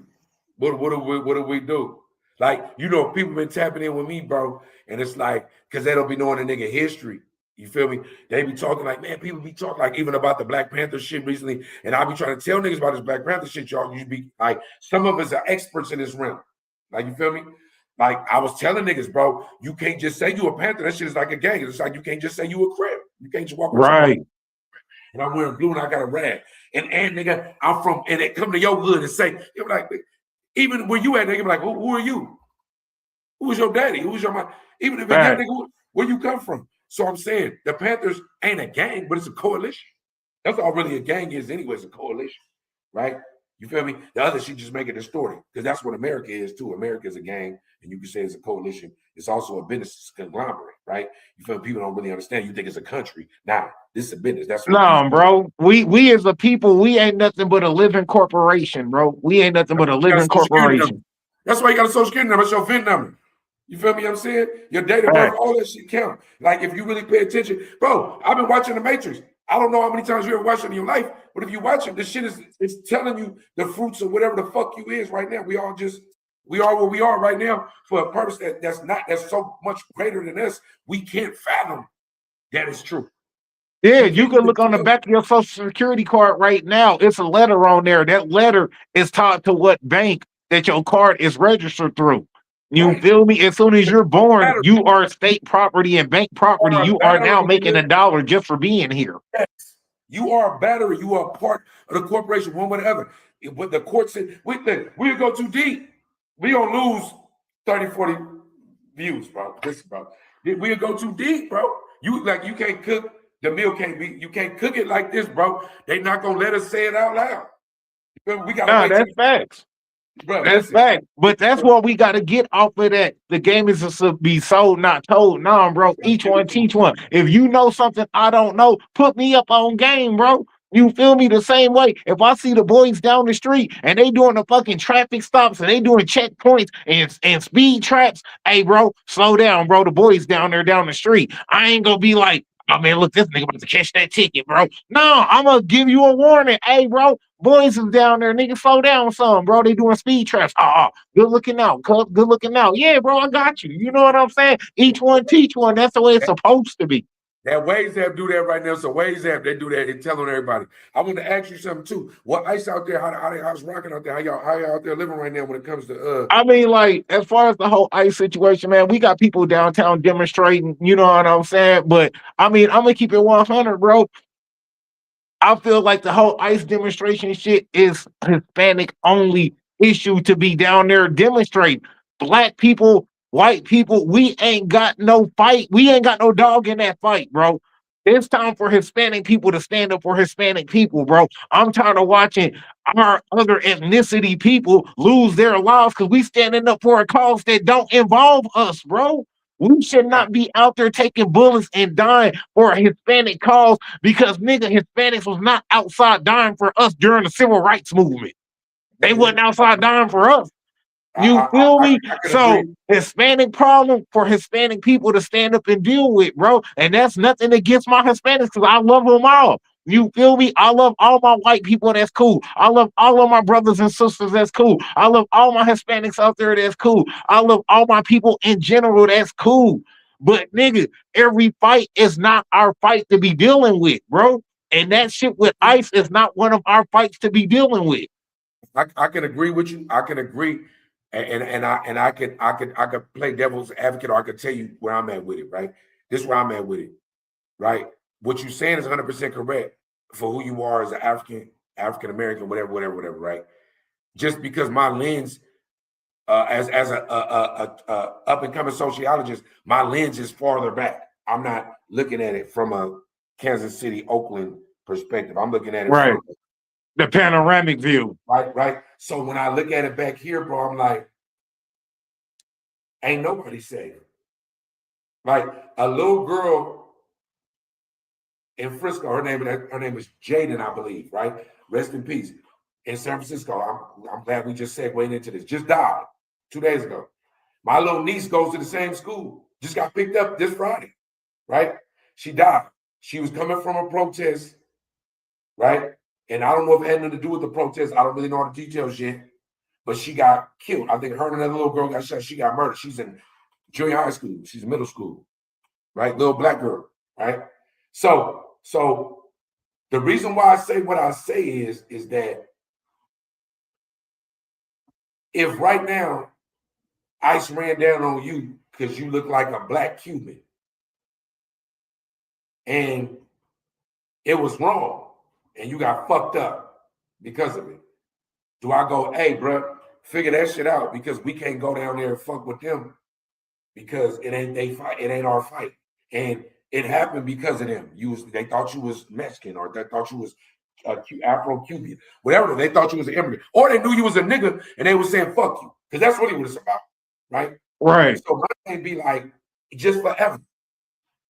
What do we do? Like, you know, people been tapping in with me, bro, and it's like, cause they don't be knowing the nigga history. You feel me? They be talking like, man, people be talking like even about the Black Panther shit recently, and I be trying to tell niggas about this Black Panther shit, y'all. You be like, some of us are experts in this realm. Like, you feel me? Like I was telling niggas, bro, you can't just say you a Panther. That shit is like a gang. It's like you can't just say you a Crip. You can't just walk around talking about, Right. and I'm wearing blue and I got a rag. And nigga, I'm from, and they come to your hood and say, you're like, even where you at, nigga, be like, who are you? Who was your daddy? Who was your mom? Even if a young Right. nigga, where you come from? So I'm saying the Panthers ain't a gang, but it's a coalition. That's all really a gang is anyway, it's a coalition, right? You feel me? The other shit just make it distorted because that's what America is too. America is a gang, and you can say it's a coalition. It's also a business conglomerate, right? You feel me? People don't really understand. You think it's a country. Nah, this is a business. That's what these. No, bro. We as a people, we ain't nothing but a living corporation, bro. We ain't nothing but a You got a living social security number. corporation. That's why you got a social security number. That's your VIN number. You feel me? I'm saying your date of birth, Right. all that shit count. Like if you really pay attention, bro. I've been watching The Matrix. I don't know how many times you ever watched it in your life, but if you watch it, this shit is it's telling you the fruits of whatever the fuck you is right now. We are where we are right now for a purpose that's so much greater than us. We can't fathom that is true. Yeah, We you can't can even look on the tell. back of your social security card right now. It's a letter on there. That letter is tied to what bank that your card is registered through. You Right. feel me? As soon as you're born, Battery. you are state property and bank property. You are a You are now battery. making $1 just for being here. Yes. You are a battery. You are part of the corporation, one way or the other. But the court said, we'll go too deep. We gonna lose 30, 40 views, bro. Listen, bro. We'll go too deep, bro. You can't cook, the meal can't be, you can't cook it like this, bro. They not gonna let us say it out loud. We gotta Nah, wait till, that's facts. bro, That's listen. fact. But that's what we got to get off of that. The game is to be sold, not told. Nah, bro. Each one teach one. If you know something I don't know, put me up on game, bro. You feel me the same way? If I see the boys down the street and they doing the fucking traffic stops and they doing checkpoints and speed traps, hey, bro, slow down, bro. The boys down there down the street. I ain't gonna be like, oh man, look, this nigga about to catch that ticket, bro. No, I'm gonna give you a warning. Hey, bro, boys is down there, nigga. Slow down some, bro. They doing speed traps. Good looking out, cub. Good looking out. Yeah, bro, I got you. You know what I'm saying? Each one teach one. That's the way it's supposed to be. That Waze app do that right now. So Waze app, they do that. They telling everybody. I want to ask you something too. What ice out there? How's rocking out there? How y'all out there living right now when it comes to I mean, like, as far as the whole ICE situation, man, we got people downtown demonstrating, you know what I'm saying? But I mean, I'm gonna keep it 100, bro. I feel like the whole ICE demonstration shit is Hispanic only issue to be down there demonstrating. Black people, white people, we ain't got no fight. We ain't got no dog in that fight, bro. It's time for Hispanic people to stand up for Hispanic people, bro. I'm tired of watching our other ethnicity people lose their lives because we standing up for a cause that don't involve us, bro. We should not be out there taking bullets and dying for a Hispanic cause because nigga Hispanics was not outside dying for us during the civil rights movement. They wasn't outside dying for us. You feel me? I can So agree. Hispanic problem for Hispanic people to stand up and deal with, bro. And that's nothing against my Hispanics because I love them all. You feel me? I love all my white people. That's cool. I love all of my brothers and sisters. That's cool. I love all my Hispanics out there. That's cool. I love all my people in general. That's cool. But nigga, every fight is not our fight to be dealing with, bro. And that shit with ICE is not one of our fights to be dealing with. I can agree with you. I can agree, and I could play devil's advocate, or I could tell you where I'm at with it. Right, this is where I'm at with it. Right, what you're saying is 100% correct for who you are as an African American, whatever. Right, just because my lens as a up and coming sociologist, my lens is farther back. I'm not looking at it from a Kansas City, Oakland perspective. I'm looking at it from the panoramic view. Right. So when I look at it back here, bro, I'm like, ain't nobody safe. Like a little girl in Frisco, her name is Jaden, I believe, right? Rest in peace. In San Francisco, I'm glad we just segued into this. Just died 2 days ago. My little niece goes to the same school. Just got picked up this Friday, right? She died. She was coming from a protest, right? And I don't know if it had nothing to do with the protest. I don't really know the details yet. But she got killed. I think her and another little girl got shot. She got murdered. She's in junior high school. She's in middle school, right? Little black girl, right? So the reason why I say what I say is that if right now ICE ran down on you because you look like a black Cuban and it was wrong and you got fucked up because of it, do I go, hey, bro, figure that shit out because we can't go down there and fuck with them because it ain't they fight, it ain't our fight. And it happened because of them. They thought you was Mexican or they thought you was Afro-Cuban, whatever. They thought you was an immigrant, or they knew you was a nigga and they was saying fuck you because that's really what it's about, right? Right. So my thing be like, just forever,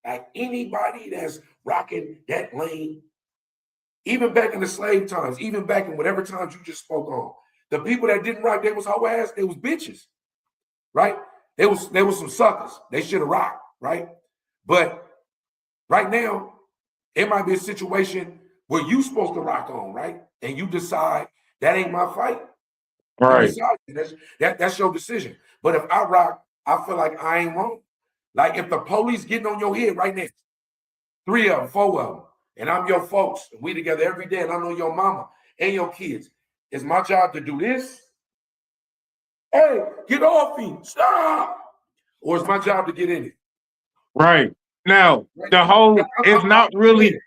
like anybody that's rocking that lane, even back in the slave times, even back in whatever times you just spoke on, the people that didn't rock, they was hoe ass, they was bitches, right? They was some suckers. They should have rocked, right? But right now, it might be a situation where you supposed to rock on, right? And you decide that ain't my fight. Right. That's your decision. But if I rock, I feel like I ain't wrong. Like if the police getting on your head right now, 3 of them, 4 of them, and I'm your folks, and we together every day, and I know your mama and your kids, it's my job to do this. Hey, get off me, stop. Or it's my job to get in it. Right. Now, the whole is not really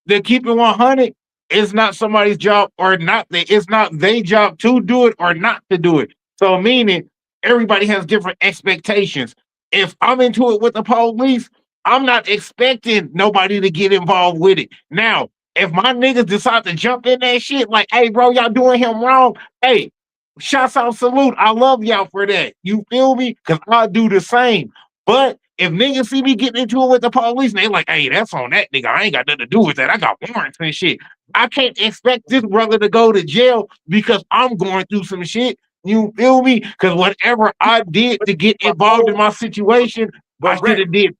the keep it 100. It's not somebody's job or not. It's not their job to do it or not to do it. So meaning everybody has different expectations. If I'm into it with the police, I'm not expecting nobody to get involved with it. Now, if my niggas decide to jump in that shit, like, hey, bro, y'all doing him wrong. Hey, shouts out, salute. I love y'all for that. You feel me? Because I do the same. But if niggas see me getting into it with the police and they like, hey, that's on that nigga. I ain't got nothing to do with that. I got warrants and shit. I can't expect this brother to go to jail because I'm going through some shit. You feel me? Because whatever I did to get involved in my situation, I should have did.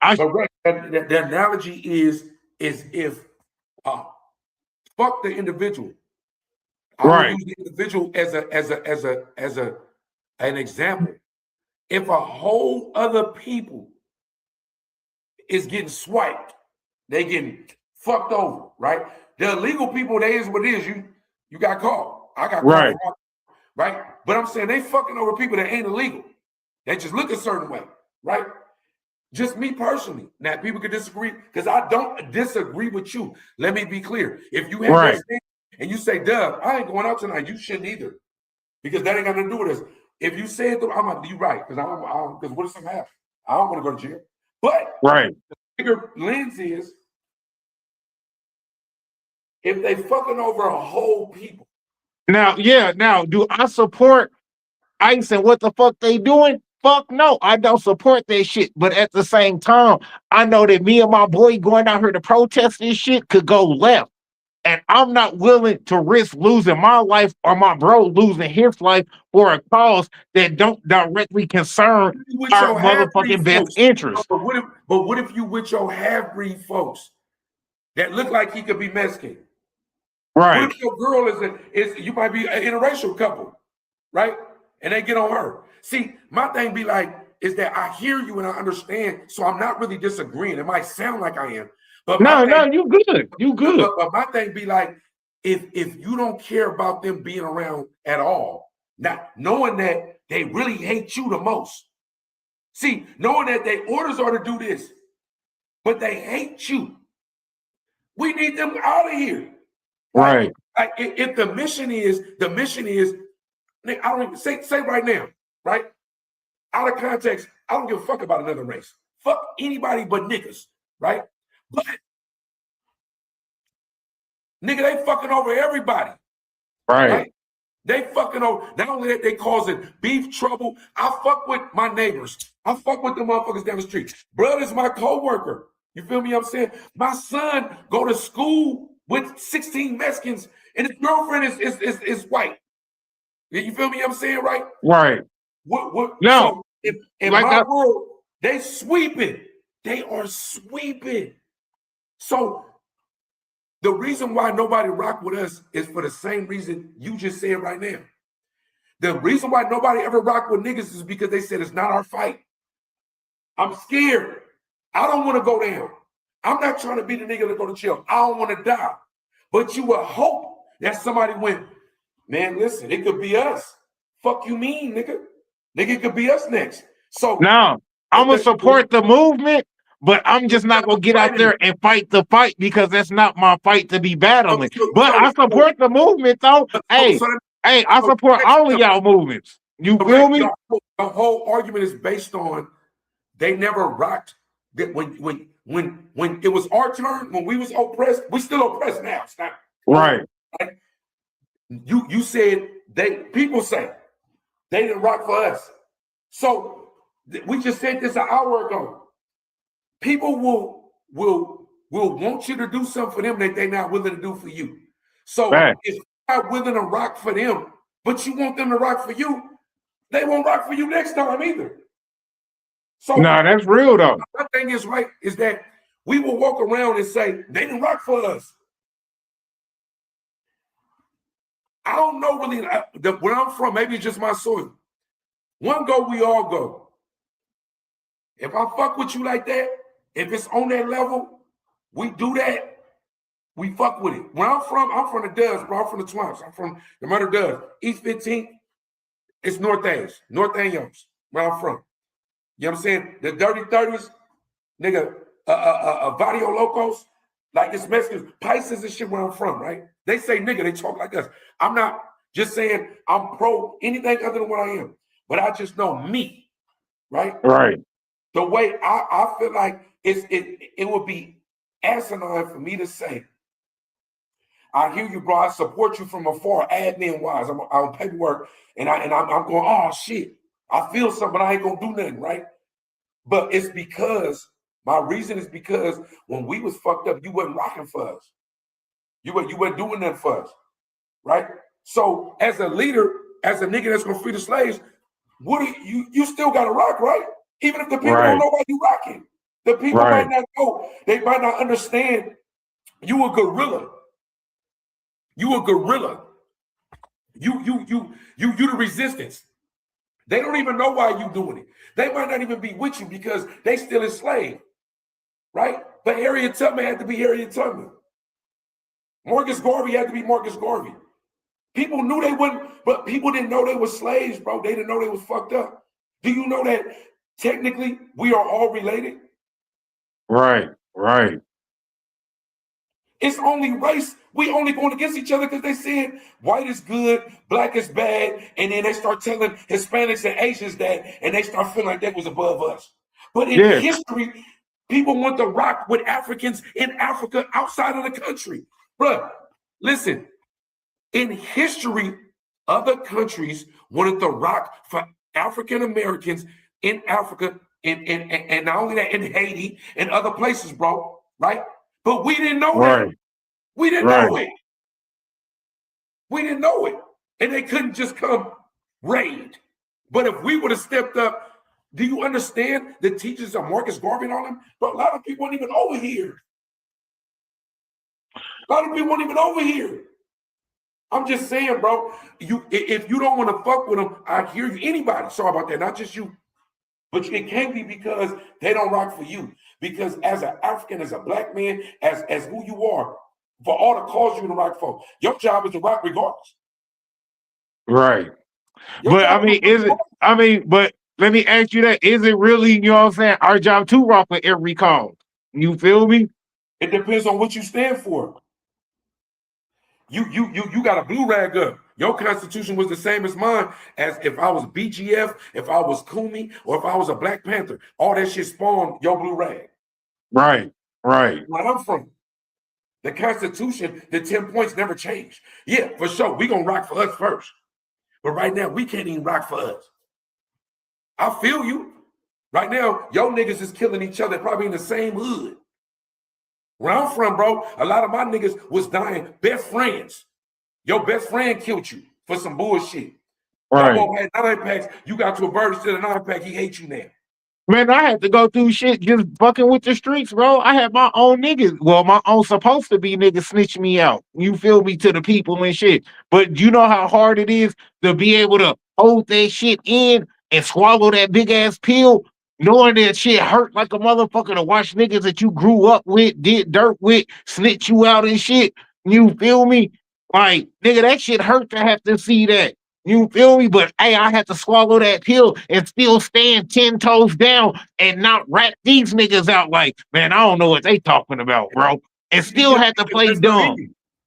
The analogy is if fuck the individual. I Right. will use the individual as an example. If a whole other people is getting swiped, they getting fucked over, right? The illegal people, they is what it is. You got caught. I got caught, right? But I'm saying they fucking over people that ain't illegal. They just look a certain way, right? Just me personally. Now, people can disagree because I don't disagree with you. Let me be clear. If you have that stand and you say, Dub, I ain't going out tonight, you shouldn't either. Because that ain't got nothing to do with this. If you say it, I'm like, you're right. Because what if something happens? I don't want to go to jail. But the bigger lens is if they fucking over a whole people. Now, do I support ICE and what the fuck they doing? Fuck no, I don't support that shit. But at the same time, I know that me and my boy going out here to protest this shit could go left. And I'm not willing to risk losing my life or my bro losing his life for a cause that don't directly concern our motherfucking best interest. But what if you with your half-breed folks that look like he could be Mexican? Right. What if your girl is you might be an interracial couple, right? And they get on her. See, my thing be like, is that I hear you and I understand, so I'm not really disagreeing. It might sound like I am. But you good. You good. But my thing be like, if you don't care about them being around at all, not knowing that they really hate you the most. See, knowing that their orders are to do this, but they hate you. We need them out of here. Like if the mission is, I don't even say right now, right? Out of context, I don't give a fuck about another race. Fuck anybody but niggas, right? But nigga, they fucking over everybody, right? They fucking over. Not only that, they causing beef trouble. I fuck with my neighbors. I fuck with the motherfuckers down the street. Blood is my co-worker. You feel me? I'm saying my son go to school with 16 Mexicans, and his girlfriend is white. You feel me? I'm saying right. Right. What? No. So in like my world, they sweeping. They are sweeping. So the reason why nobody rock with us is for the same reason you just said right now. The reason why nobody ever rock with niggas is because they said it's not our fight. I'm scared. I don't want to go down. I'm not trying to be the nigga to go to jail. I don't want to die. But you would hope that somebody went, man, listen, it could be us. Fuck you mean, nigga? Nigga, it could be us next. So now I'm gonna support the movement, but I'm just not gonna get out there and fight the fight because that's not my fight to be battling. But I support the movement though. Hey, I support all of y'all movements. You feel me? The whole argument is based on they never rocked that when it was our turn, when we was oppressed, we still oppressed now. It's not right. Like, you said people say they didn't rock for us. So we just said this an hour ago. People will want you to do something for them that they're not willing to do for you. So if you're not willing to rock for them, but you want them to rock for you, they won't rock for you next time either. So nah, that's real though. My thing is right is that we will walk around and say they didn't rock for us. I don't know really where I'm from. Maybe it's just my soil. One go, we all go. If I fuck with you like that, if it's on that level, we do that. We fuck with it. Where I'm from the Dubs, bro. I'm from the Twamps. I'm from the Murder Dubs. East 15th, it's North A's, North Anyos, where I'm from. You know what I'm saying? The Dirty 30s, nigga, Vadio Locos, like it's Mexicans, Pisces and shit where I'm from, right? They say nigga, they talk like us. I'm not just saying I'm pro anything other than what I am, but I just know me, right? Right. The way I feel like it would be asinine for me to say, I hear you, bro. I support you from afar, admin wise. I'm on paperwork, and I'm going, oh shit. I feel something, but I ain't gonna do nothing, right? But it's because my reason is because when we was fucked up, you wasn't rocking for us. You weren't doing nothing for us, right? So as a leader, as a nigga that's gonna free the slaves, you still gotta rock, right? Even if the people don't know why you rocking, the people might not know, they might not understand. You a gorilla. You a gorilla. You the resistance. They don't even know why you doing it. They might not even be with you because they still enslaved, right? But Harriet Tubman had to be Harriet Tubman. Marcus Garvey had to be Marcus Garvey. People knew they wouldn't, but people didn't know they were slaves, bro. They didn't know they was fucked up. Do you know that technically we are all related? Right. It's only race. We only going against each other because they said white is good, black is bad, and then they start telling Hispanics and Asians that, and they start feeling like that was above us. But in history, people want to rock with Africans in Africa outside of the country. Bruh, listen, in history, other countries wanted to rock for African Americans in Africa, and not only that, in Haiti and other places, bro, right? But we didn't know that. We didn't know it. We didn't know it. And they couldn't just come raid. But if we would have stepped up, do you understand the teachers of Marcus Garvey and all them? But a lot of people weren't even over here. A lot of people weren't even over here. I'm just saying, bro, if you don't want to fuck with them, I hear you. Anybody, sorry about that, not just you. But it can't be because they don't rock for you. Because as an African, as a black man, as who you are, for all the cause you to rock for, your job is to rock regardless. Right. But I mean, but let me ask you that. Is it really, you know what I'm saying, our job to rock for every cause? You feel me? It depends on what you stand for. You got a blue rag up. Your constitution was the same as mine. As if I was BGF, if I was Kumi, or if I was a Black Panther, all that shit spawned your blue rag. Right. Where I'm from, the Constitution, the 10 points never changed. Yeah, for sure. We gonna rock for us first. But right now, we can't even rock for us. I feel you. Right now, your niggas is killing each other probably in the same hood. Where I'm from, bro, a lot of my niggas was dying best friends. Your best friend killed you for some bullshit. Right. Y'all both had 9-packs. You got to a bird instead of 9-pack. He hates you now. Man, I had to go through shit just fucking with the streets, bro. I had my own niggas. Well, my own supposed to be niggas snitch me out. You feel me, to the people and shit. But you know how hard it is to be able to hold that shit in and swallow that big ass pill, knowing that shit hurt like a motherfucker, to watch niggas that you grew up with, did dirt with, snitch you out and shit. You feel me? Like, nigga, that shit hurt to have to see that. You feel me? But hey, I had to swallow that pill and still stand 10 toes down and not rat these niggas out like, man, I don't know what they talking about, bro. And still had to play dumb.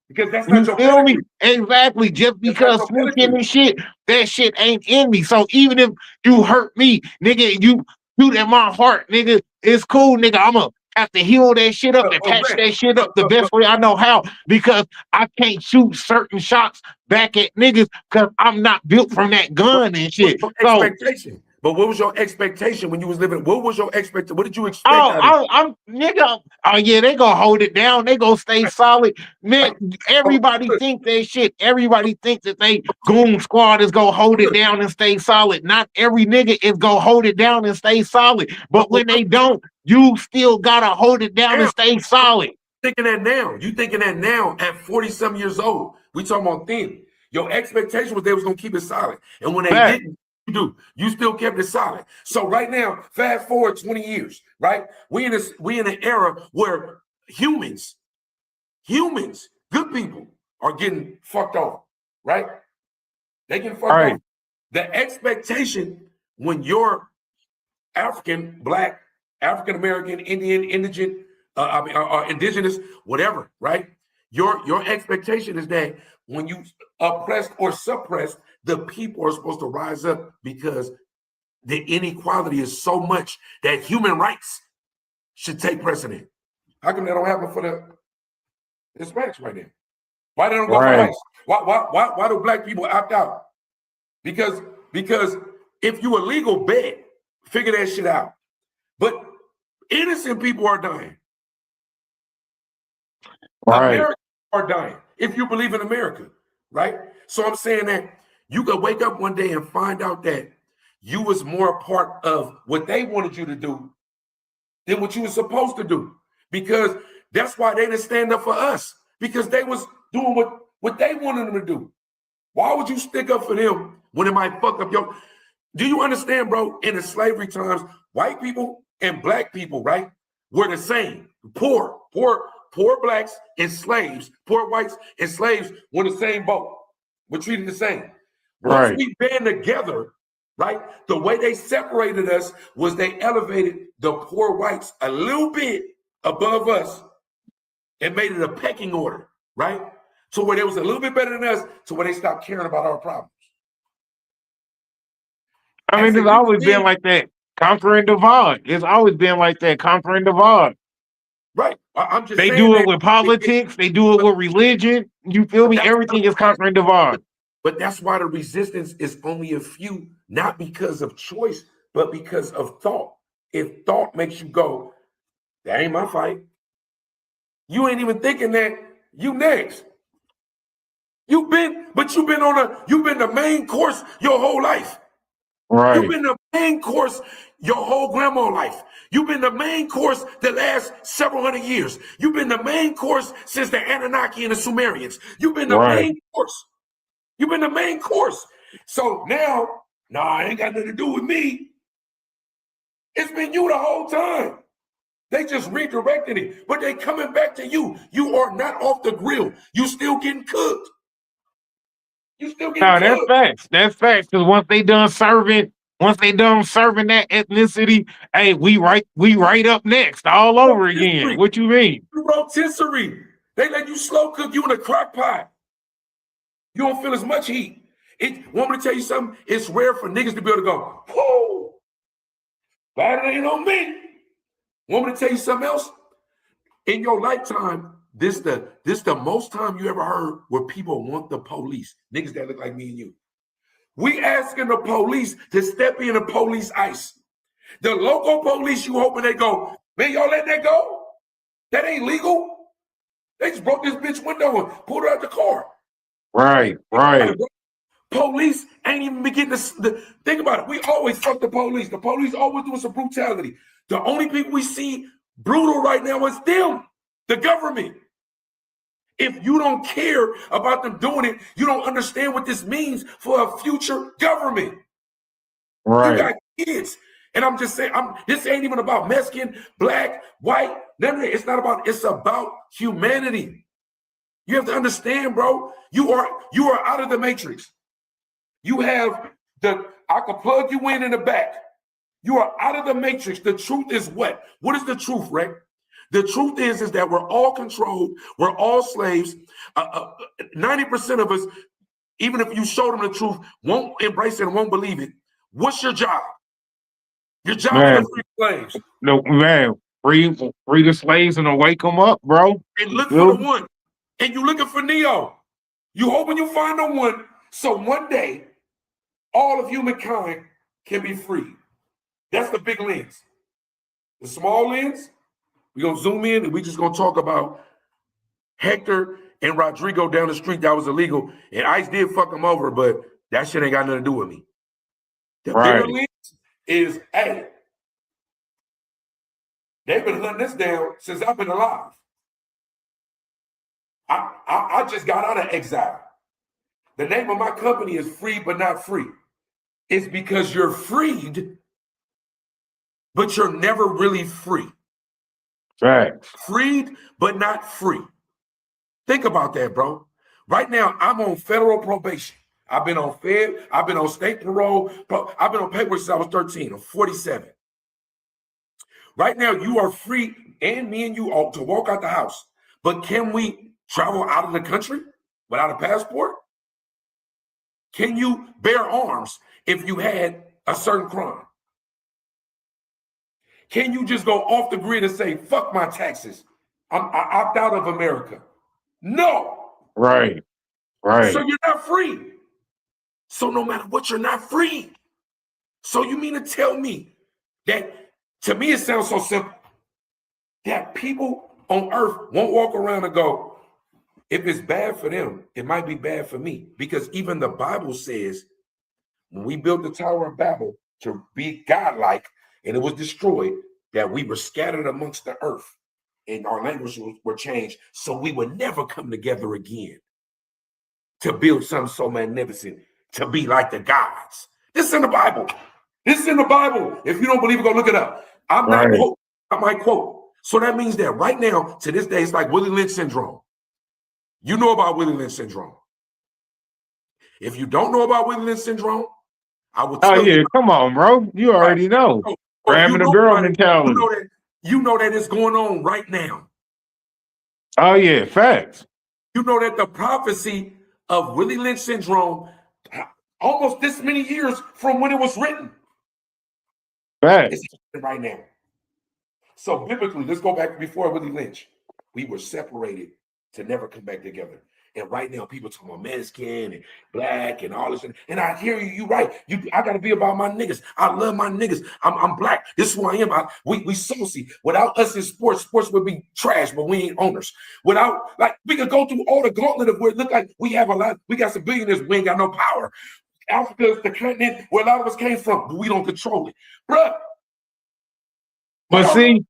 Because that's not You your feel me? pedigree. Exactly. Just because That's not your snitching and shit, that shit ain't in me. So even if you hurt me, nigga, you shoot at my heart, nigga, it's cool, nigga. I'ma have to heal that shit up and patch that shit up the best way I know how, because I can't shoot certain shots back at niggas because I'm not built from that gun and shit. Expectation. But what was your expectation when you was living? What was your expectation? What did you expect? I'm nigga. Oh yeah, they gonna hold it down. They gonna stay solid. Man, everybody think that shit. Everybody think that they goon squad is gonna hold it down and stay solid. Not every nigga is gonna hold it down and stay solid. But when they don't, you still gotta hold it down and stay solid. Thinking that now. You thinking that now at 40-some years old. We talking about then. Your expectation was they was gonna keep it solid. And when they didn't, you still kept it solid. So right now, fast forward 20 years, right? We in an era where humans, good people, are getting fucked over, right? They get fucked over. The expectation when you're African, Black, African American, Indian, indigent, indigenous, whatever, right? Your expectation is that when you oppressed or suppressed, the people are supposed to rise up because the inequality is so much that human rights should take precedent. How come that don't happen for the Hispanics right now? Why they don't go for rights? Why do Black people opt out? Because if you illegal, bad, figure that shit out. But innocent people are dying. Americans are dying. If you believe in America, right? So I'm saying that you could wake up one day and find out that you was more a part of what they wanted you to do than what you were supposed to do. Because that's why they didn't stand up for us. Because they was doing what they wanted them to do. Why would you stick up for them when it might fuck up your... Do you understand, bro? In the slavery times, white people and Black people, right, were the same. Poor Blacks and slaves, poor whites and slaves were in the same boat. We're treated the same. Once we band together, right, the way they separated us was they elevated the poor whites a little bit above us and made it a pecking order, right? To where they was a little bit better than us, to where they stopped caring about our problems. I mean, it's always been like that. Conquering divide. It's always been like that. Conquering divide. Right. I'm just saying. They do it with politics. They do it with religion. You feel me? Everything is conquering divide. But that's why the resistance is only a few, not because of choice, but because of thought. If thought makes you go, that ain't my fight. You ain't even thinking that you next. You've been the main course your whole life. Right. You've been the main course your whole grandma life. You've been the main course the last several hundred years. You've been the main course since the Anunnaki and the Sumerians. You've been the main course. You've been the main course. So now, I ain't got nothing to do with me. It's been you the whole time. They just redirected it, but they coming back to you. You are not off the grill. You still getting cooked. You still getting cooked. That's facts. That's facts. Because once they done serving that ethnicity, hey, we right up next all over again. What you mean? Rotisserie. They let you slow cook you in a crock pot. You don't feel as much heat. Want me to tell you something? It's rare for niggas to be able to go, whoa, bad ain't on me. Want me to tell you something else? In your lifetime, this the most time you ever heard where people want the police. Niggas that look like me and you. We asking the police to step in the police ice. The local police, you hoping they go, man, y'all let that go? That ain't legal. They just broke this bitch window and pulled her out the car. Right. Police ain't even beginning to think about it. We always fuck the police. The police always doing some brutality. The only people we see brutal right now is them, the government. If you don't care about them doing it, you don't understand what this means for a future government. Right. You got kids. And I'm just saying, this ain't even about Mexican, black, white, none of that. It's about humanity. You have to understand, bro, you are out of the matrix. You have I can plug you in the back. You are out of the matrix. The truth is what? What is the truth, Rick? The truth is that we're all controlled. We're all slaves. 90% of us, even if you show them the truth, won't embrace it and won't believe it. What's your job? Your job is to free slaves. No, man, free the slaves and to wake them up, bro. And look for the one. And you looking for Neo. You hoping you find the one. So one day, all of humankind can be free. That's the big lens. The small lens, we're going to zoom in and we're just going to talk about Hector and Rodrigo down the street. That was illegal. And ICE did fuck them over, but that shit ain't got nothing to do with me. The bigger lens is, hey, they've been hunting this down since I've been alive. I just got out of exile. The name of my company is Free But Not Free. It's because you're freed, but you're never really free. Right. Freed, but not free. Think about that, bro. Right now, I'm on federal probation. I've been on I've been on state parole. I've been on paper since I was 13. I'm 47. Right now, you are free, and me and you ought to walk out the house. But can we travel out of the country without a passport? Can you bear arms if you had a certain crime? Can you just go off the grid and say, fuck my taxes? I opt out of America. No. Right. So you're not free. So no matter what, you're not free. So you mean to tell me that, to me it sounds so simple, that people on earth won't walk around and go, if it's bad for them, it might be bad for me. Because even the Bible says, when we built the Tower of Babel to be godlike, and it was destroyed, that we were scattered amongst the earth and our languages were changed, so we would never come together again to build something so magnificent, to be like the gods. This is in the Bible. This is in the Bible. If you don't believe it, go look it up. I might quote. So that means that right now, to this day, it's like Willie Lynch syndrome. You know about Willie Lynch syndrome. If you don't know about Willie Lynch syndrome, I will tell you. Come on, bro. You already know. Grabbing the girl mentality. You know that it's going on right now. Oh, yeah, facts. You know that the prophecy of Willie Lynch syndrome, almost this many years from when it was written, facts, is right now. So biblically, let's go back before Willie Lynch. We were separated to never come back together. And right now, people talking about Mexican and black and all this. And I hear you, right. I got to be about my niggas. I love my niggas. I'm black. This is who I am. We saucy. Without us in sports would be trash, but we ain't owners. Without, like, we could go through all the gauntlet of where it look like we have a lot. We got some billionaires. We ain't got no power. Africa is the continent where a lot of us came from, but we don't control it. Bruh. But see,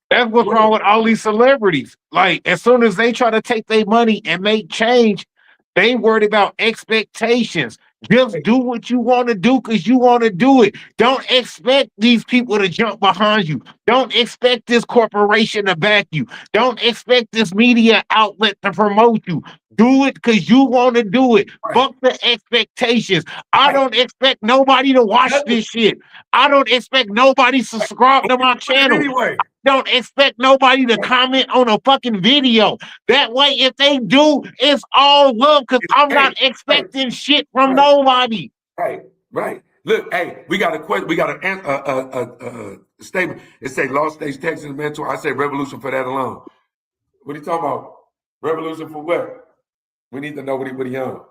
that's what's wrong with all these celebrities. Like, as soon as they try to take their money and make change, they ain't worried about expectations. Just do what you want to do because you want to do it. Don't expect these people to jump behind you. Don't expect this corporation to back you. Don't expect this media outlet to promote you. Do it because you want to do it. Fuck the expectations. I don't expect nobody to watch this shit. I don't expect nobody to subscribe to my channel. don't expect nobody to comment on a fucking video. That way, if they do, it's all love because I'm not expecting shit from nobody. Right. Look, hey, we got a question. We got a statement. It say Lost Stage Texas mentor. I say revolution for that alone. What are you talking about? Revolution for what? We need to know what he on.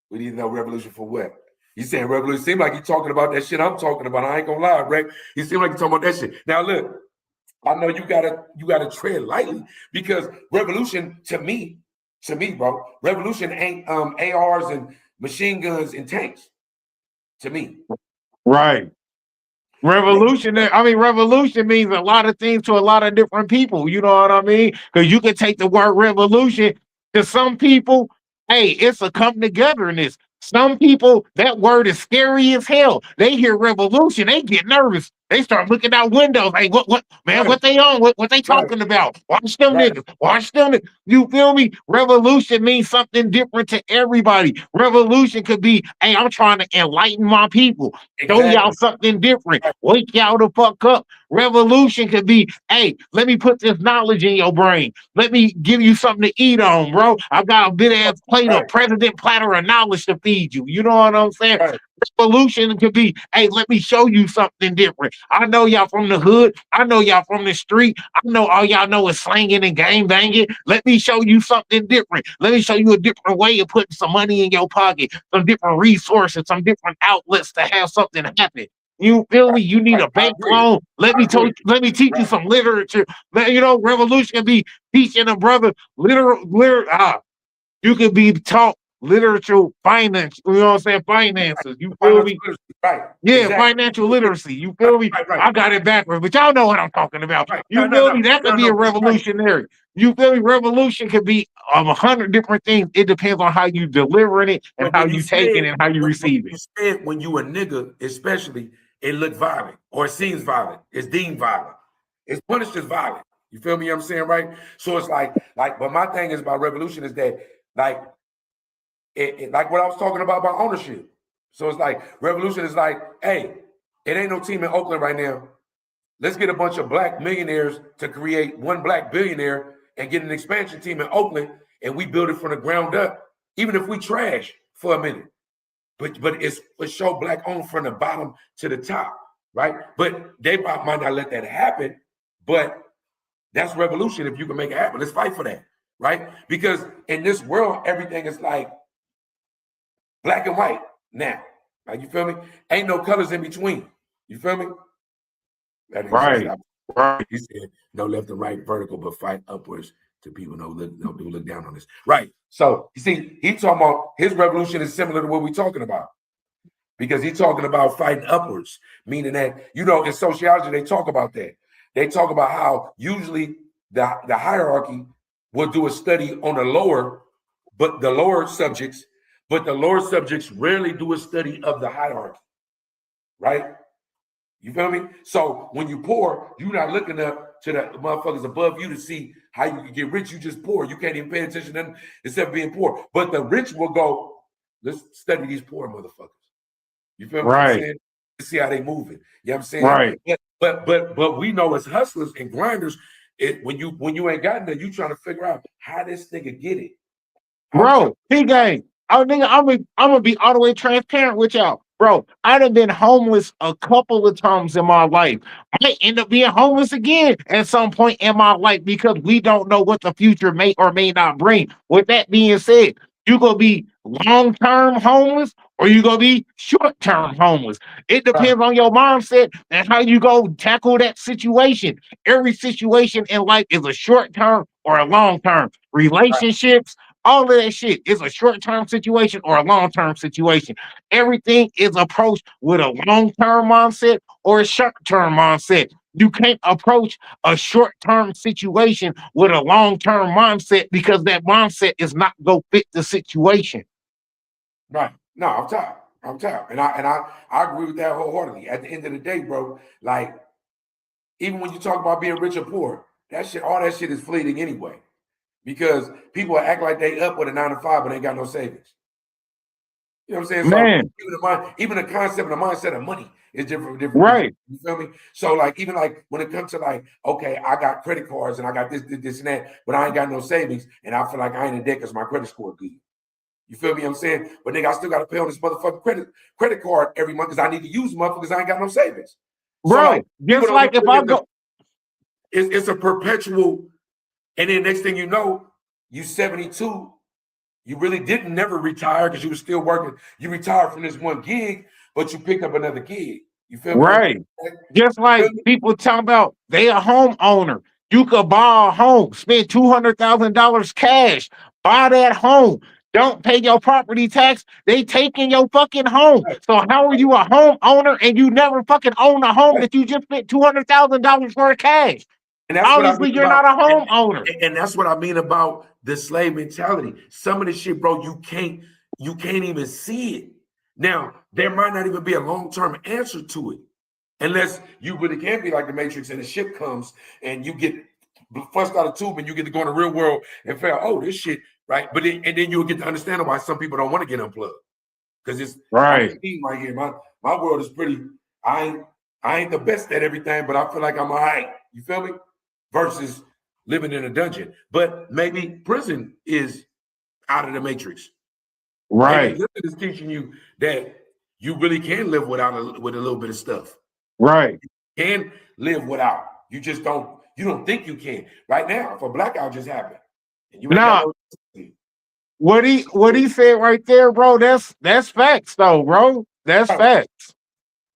We need to know revolution for what? You saying revolution? Seems like you talking about that shit I'm talking about. I ain't gonna lie, Rick. You seem like you talking about that shit. Now look, I know you gotta tread lightly because revolution to me, bro, revolution ain't ARs and machine guns and tanks. To me. Right. Revolution means a lot of things to a lot of different people. You know what I mean? Because you can take the word revolution to some people, hey, it's a come togetherness. Some people, that word is scary as hell. They hear revolution, they get nervous. They start looking out windows. Hey, what, man, what they on? What they talking about? Watch them niggas. Watch them. You feel me? Revolution means something different to everybody. Revolution could be, hey, I'm trying to enlighten my people. Show y'all something different. Wake y'all the fuck up. Revolution could be, hey, let me put this knowledge in your brain. Let me give you something to eat on, bro. I've got a big ass plate of president platter of knowledge to feed you. You know what I'm saying? Revolution could be, hey, let me show you something different. I know y'all from the hood. I know y'all from the street. I know all y'all know is slanging and gang banging. Let me show you something different. Let me show you a different way of putting some money in your pocket, some different resources, some different outlets to have something happen. You feel me? You need a bank loan. Let me teach you some literature. You know, revolution can be teaching a brother you could be taught literature, finance, you know what I'm saying? Finances. You feel me? Right. Yeah, exactly. Financial literacy. You feel me? Right. I got it backwards, but y'all know what I'm talking about. You feel me? That could be a revolutionary. You feel me? Revolution could be 100 different things. It depends on how you delivering it and how you take it and how you receive it. You said when you a nigga, especially, it look violent or it seems violent. It's deemed violent. It's punished as violent. You feel me? You know what I'm saying, right? So it's like, but my thing is about revolution is that, like what I was talking about ownership. So it's like revolution is like, hey, it ain't no team in Oakland right now. Let's get a bunch of black millionaires to create one black billionaire and get an expansion team in Oakland, and we build it from the ground up, even if we trash for a minute. But it's show black owned from the bottom to the top, right? But they might not let that happen, but that's revolution if you can make it happen. Let's fight for that, right? Because in this world, everything is like black and white now. Like, you feel me? Ain't no colors in between. You feel me? Right. He said, no left and right vertical, but fight upwards to people. No look down on this. Right. So you see, he talking about his revolution is similar to what we're talking about. Because he's talking about fighting upwards, meaning that, you know, in sociology, they talk about that. They talk about how usually the hierarchy will do a study on the lower subjects, but the lower subjects rarely do a study of the hierarchy, right? You feel me? So when you poor, you're not looking up to the motherfuckers above you to see how you can get rich. You just poor. You can't even pay attention to them except being poor. But the rich will go, let's study these poor motherfuckers. You feel what I'm saying? Let's see how they moving. You know what I'm saying? Right. But we know as hustlers and grinders, when you ain't gotten there, you trying to figure out how this nigga get it. Bro, P-Gang, I'm gonna be all the way transparent with y'all. Bro, I done been homeless a couple of times in my life. I may end up being homeless again at some point in my life because we don't know what the future may or may not bring. With that being said, you gonna be long-term homeless or you gonna be short-term homeless. It depends on your mindset and how you go tackle that situation. Every situation in life is a short-term or a long-term. Relationships, all of that shit is a short-term situation or a long-term situation. Everything is approached with a long-term mindset or a short-term mindset. You can't approach a short-term situation with a long-term mindset because that mindset is not going to fit the situation. Right. No, I'm tired. And I agree with that wholeheartedly. At the end of the day, bro, like, even when you talk about being rich or poor, all that shit is fleeting anyway. Because people act like they up with a 9 to 5, but ain't got no savings. You know what I'm saying? Man. So even the concept and the mindset of money is different. Right. You feel me? So like even like when it comes to like, okay, I got credit cards and I got this and that, but I ain't got no savings, and I feel like I ain't in debt because my credit score good. You feel me? I'm saying, but nigga, I still got to pay on this motherfucking credit card every month because I need to use motherfuckers. I ain't got no savings. So Bro, like, just like if I go, it's a perpetual, and then next thing you know, you 72. You really didn't never retire because you were still working. You retired from this one gig, but you picked up another gig. You feel me? right. Just like people talking about they a homeowner. You could buy a home, spend $200,000 cash, buy that home. Don't pay your property tax. They taking your fucking home. So how are you a homeowner and you never fucking own a home that you just spent $200,000 for cash? And that's Obviously, you're not a homeowner. And that's what I mean about the slave mentality. Some of this shit, bro, you can't even see it. Now, there might not even be a long-term answer to it. Unless you really can be like the Matrix and the ship comes and you get flushed out of tube and you get to go in the real world and feel, oh, this shit, right? But then you'll get to understand why some people don't want to get unplugged. Because it's right here. My world is pretty, I ain't the best at everything, but I feel like I'm all right. You feel me? Versus living in a dungeon. But maybe prison is out of the Matrix. Right. Maybe prison is teaching you that you really can live with a little bit of stuff. Right. You can live without. You just don't think you can. Right now, if a blackout just happened. And you ain't got no what he said right there, bro, that's facts though, bro. That's facts.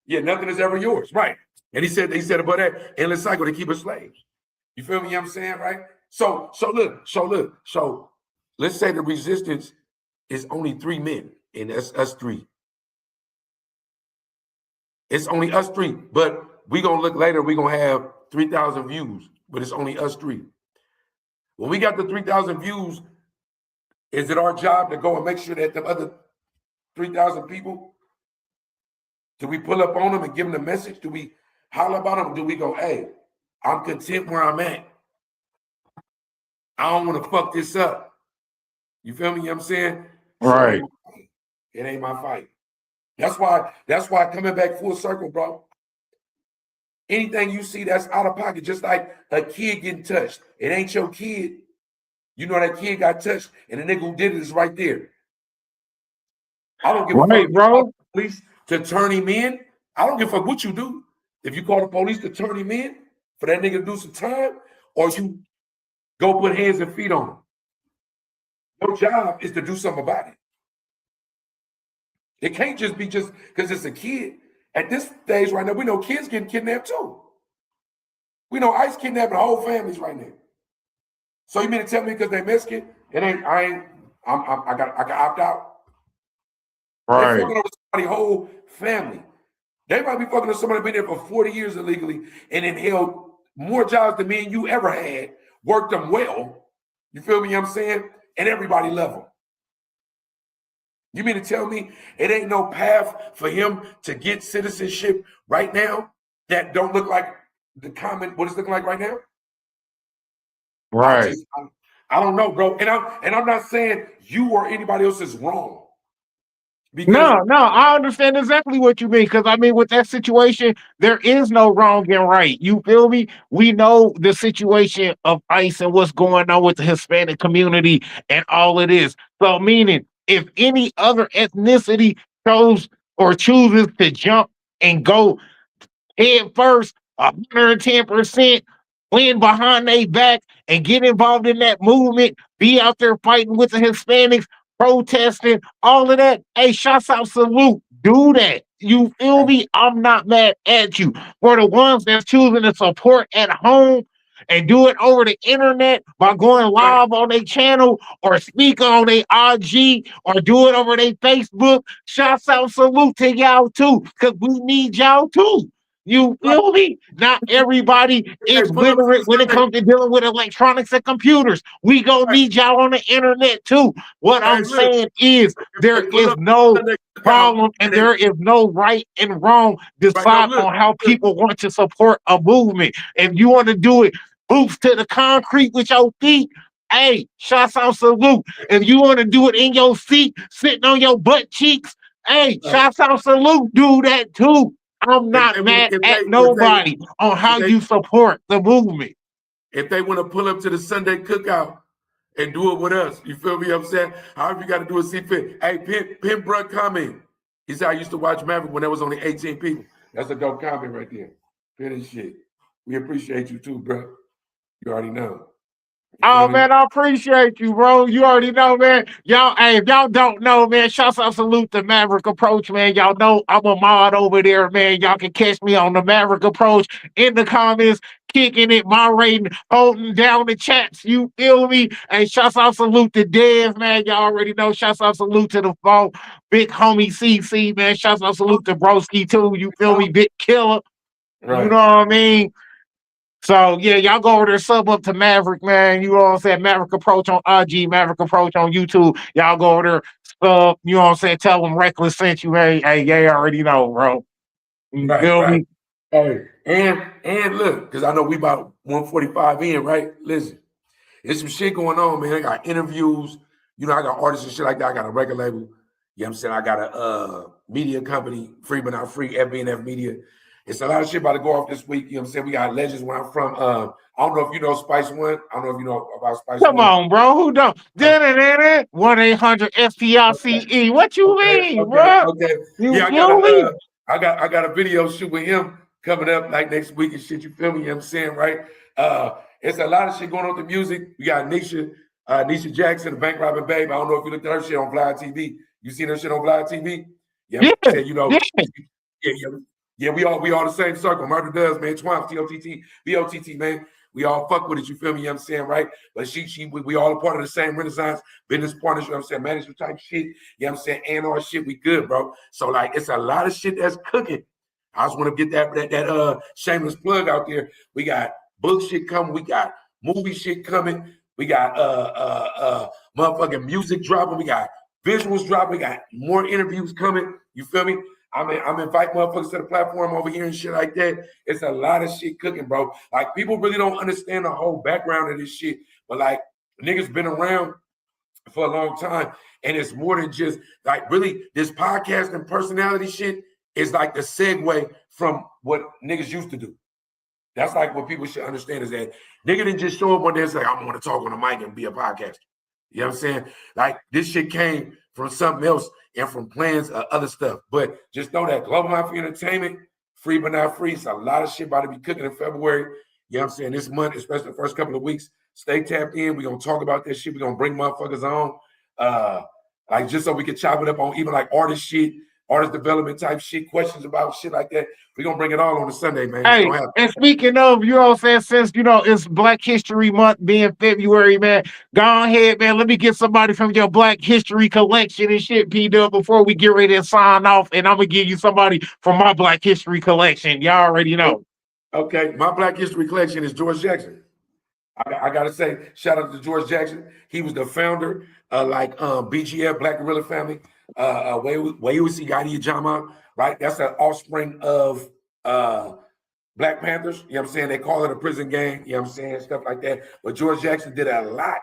Yeah, nothing is ever yours. Right. And he said about that endless cycle to keep us slaves. You feel me? You know what I'm saying? Right? So look. So let's say the resistance is only 3 men, and that's us 3. It's only us 3, but we gonna look later, we gonna have 3,000 views, but it's only us 3. When we got the 3,000 views, is it our job to go and make sure that the other 3,000 people, do we pull up on them and give them the message? Do we holler about them? Do we go, hey, I'm content where I'm at. I don't want to fuck this up. You feel me? You know what I'm saying? Right. So it ain't my fight. That's why coming back full circle, bro. Anything you see that's out of pocket, just like a kid getting touched, it ain't your kid. You know that kid got touched, and the nigga who did it is right there. I don't give a fuck, bro. Police to turn him in. I don't give a fuck what you do. If you call the police to turn him in for that nigga to do some time, or you go put hands and feet on him. Your job is to do something about it. It can't just be just because it's a kid. At this stage right now, we know kids getting kidnapped too. We know ICE kidnapping whole families right now. So you mean to tell me because they Mexican, I got opt out? Right. They fucking over somebody's whole family. They might be fucking with somebody been there for 40 years illegally and then held more jobs than me and you ever had, worked them well. You feel me? You know what I'm saying? And everybody love them. You mean to tell me it ain't no path for him to get citizenship right now that don't look like the common, what it's looking like right now? Right. I don't know, bro. And I'm not saying you or anybody else is wrong. No, I understand exactly what you mean. Because I mean, with that situation, there is no wrong and right. You feel me? We know the situation of ICE and what's going on with the Hispanic community and all it is. So, meaning, if any other ethnicity chose or chooses to jump and go head first, 110%, win behind their back, and get involved in that movement, be out there fighting with the Hispanics, protesting, all of that. Hey, shouts out, salute. Do that. You feel me? I'm not mad at you. For the ones that's choosing to support at home and do it over the internet by going live on their channel or speak on their IG or do it over their Facebook, shouts out, salute to y'all too, because we need y'all too. You feel me? Not everybody is literate when it comes to dealing with electronics and computers. We gonna need y'all on the internet too. What I'm saying is there is no problem and there is no right and wrong decide on how people want to support a movement. If you want to do it boots to the concrete with your feet, hey, shouts out, salute. If you want to do it in your seat, sitting on your butt cheeks, Hey, shouts out salute, do that too. I'm If not they want, mad at nobody on how if they you support the movement. if they want to pull up to the Sunday cookout and do it with us, you feel me? I'm saying, however you got to do it, see fit. Hey, Pin Bruh comment. He said I used to watch Maverick when there was only 18 people. That's a dope comment right there. Pin and shit. We appreciate you too, bro. You already know. Oh man, I appreciate you, bro. You already know, man. Y'all, hey, if y'all don't know, man, shouts out salute to Maverick Approach, man. Y'all know I'm a mod over there, man. Y'all can catch me on the Maverick Approach in the comments, kicking it, moderating, holding down the chats. You feel me? And shouts out salute to Dev, man. Y'all already know. Shouts out salute to the phone, big homie CC, man. Shouts out salute to Broski too. You feel me? Big killer. Right. You know what I mean? So yeah, y'all go over there, sub up to Maverick, man. You know what I'm saying? Maverick Approach on IG, Maverick Approach on YouTube. Y'all go over there, sub, you know what I'm saying? Tell them Reckless sent you. Hey, yeah, already know, bro. You feel me? Hey, and look, because I know we about 145 in, right? Listen, there's some shit going on, man. I got interviews, you know, I got artists and shit like that. I got a record label. You know what I'm saying? I got a media company, free but not free, FB&F Media. It's a lot of shit about to go off this week. You know what I'm saying? We got legends where I'm from. I don't know if you know Spice One. I don't know if you know about Spice Come One. on, bro. Who don't? 1-800-FPICE. What you mean, bro? Okay. You Yeah, feel me? I got a video shoot with him coming up like next week and shit. You feel me? You know what I'm saying, right? It's a lot of shit going on with the music. We got Nisha Jackson, the bank robbing babe. I don't know if you looked at her shit on Vlad TV. You seen her shit on Vlad TV? Yeah, I'm saying, you know, yeah, we all the same circle. Murder does, man. Twomp, TOTT, BOTT, man. We all fuck with it, you feel me? You know what I'm saying, right? But we all a part of the same Renaissance business partnership, you know what I'm saying, management type shit, you know what I'm saying, and our shit, we good, bro. So, like, it's a lot of shit that's cooking. I just want to get that shameless plug out there. We got book shit coming, we got movie shit coming, we got motherfucking music dropping, we got visuals dropping, we got more interviews coming, you feel me? I'm inviting motherfuckers to the platform over here and shit like that. It's a lot of shit cooking, bro. Like, people really don't understand the whole background of this shit. But, like, niggas been around for a long time. And it's more than just, like, really, this podcast and personality shit is like the segue from what niggas used to do. That's like what people should understand is that nigga didn't just show up one day and say, I'm going to talk on the mic and be a podcaster. You know what I'm saying? Like, this shit came from something else and from plans of other stuff. But just know that Global Mafia Entertainment, free but not free. It's a lot of shit about to be cooking in February. You know what I'm saying? This month, especially the first couple of weeks, stay tapped in. We're going to talk about this shit. We're going to bring motherfuckers on. Like, just so we can chop it up on even like artist shit, artist development type shit, questions about shit like that. We're going to bring it all on a Sunday, man. Hey, and speaking of, you know what I'm saying, since, you know, it's Black History Month being February, man, go ahead, man. Let me get somebody from your Black History collection and shit, P-Dub, before we get ready to sign off. And I'm going to give you somebody from my Black History collection. Y'all already know. Okay, my Black History collection is George Jackson. I got to say, shout out to George Jackson. He was the founder of BGF, Black Gorilla Family, Wayusi Gadi Jama, right? That's an offspring of Black Panthers. You know what I'm saying? They call it a prison gang, you know what I'm saying? Stuff like that. But George Jackson did a lot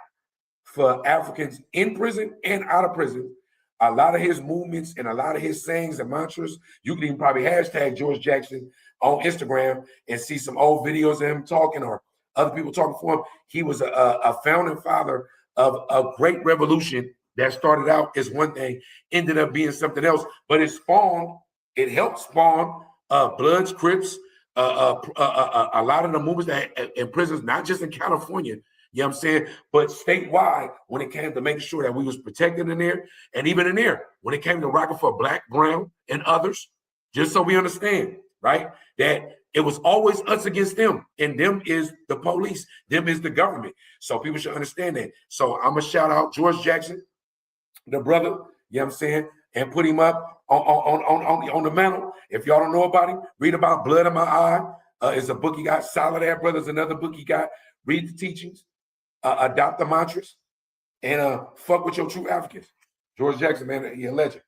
for Africans in prison and out of prison. A lot of his movements and a lot of his sayings and mantras, you can even probably hashtag George Jackson on Instagram and see some old videos of him talking or other people talking for him. He was a founding father of a great revolution that started out as one thing, ended up being something else, but it helped spawn Bloods, Crips, a lot of the movements that in prisons, not just in California, you know what I'm saying, but statewide when it came to making sure that we was protected in there, and even in there, when it came to rocking for Black, Brown, and others, just so we understand, right, that it was always us against them, and them is the police, them is the government. So people should understand that. So I'm going to shout out George Jackson, the brother, you know what I'm saying, and put him up on the mantle. If y'all don't know about him, read about Blood in My Eye. It's a book he got. Solid Air Brothers, another book he got. Read the teachings, adopt the mantras, and fuck with your true Africans. George Jackson, man, he a legend.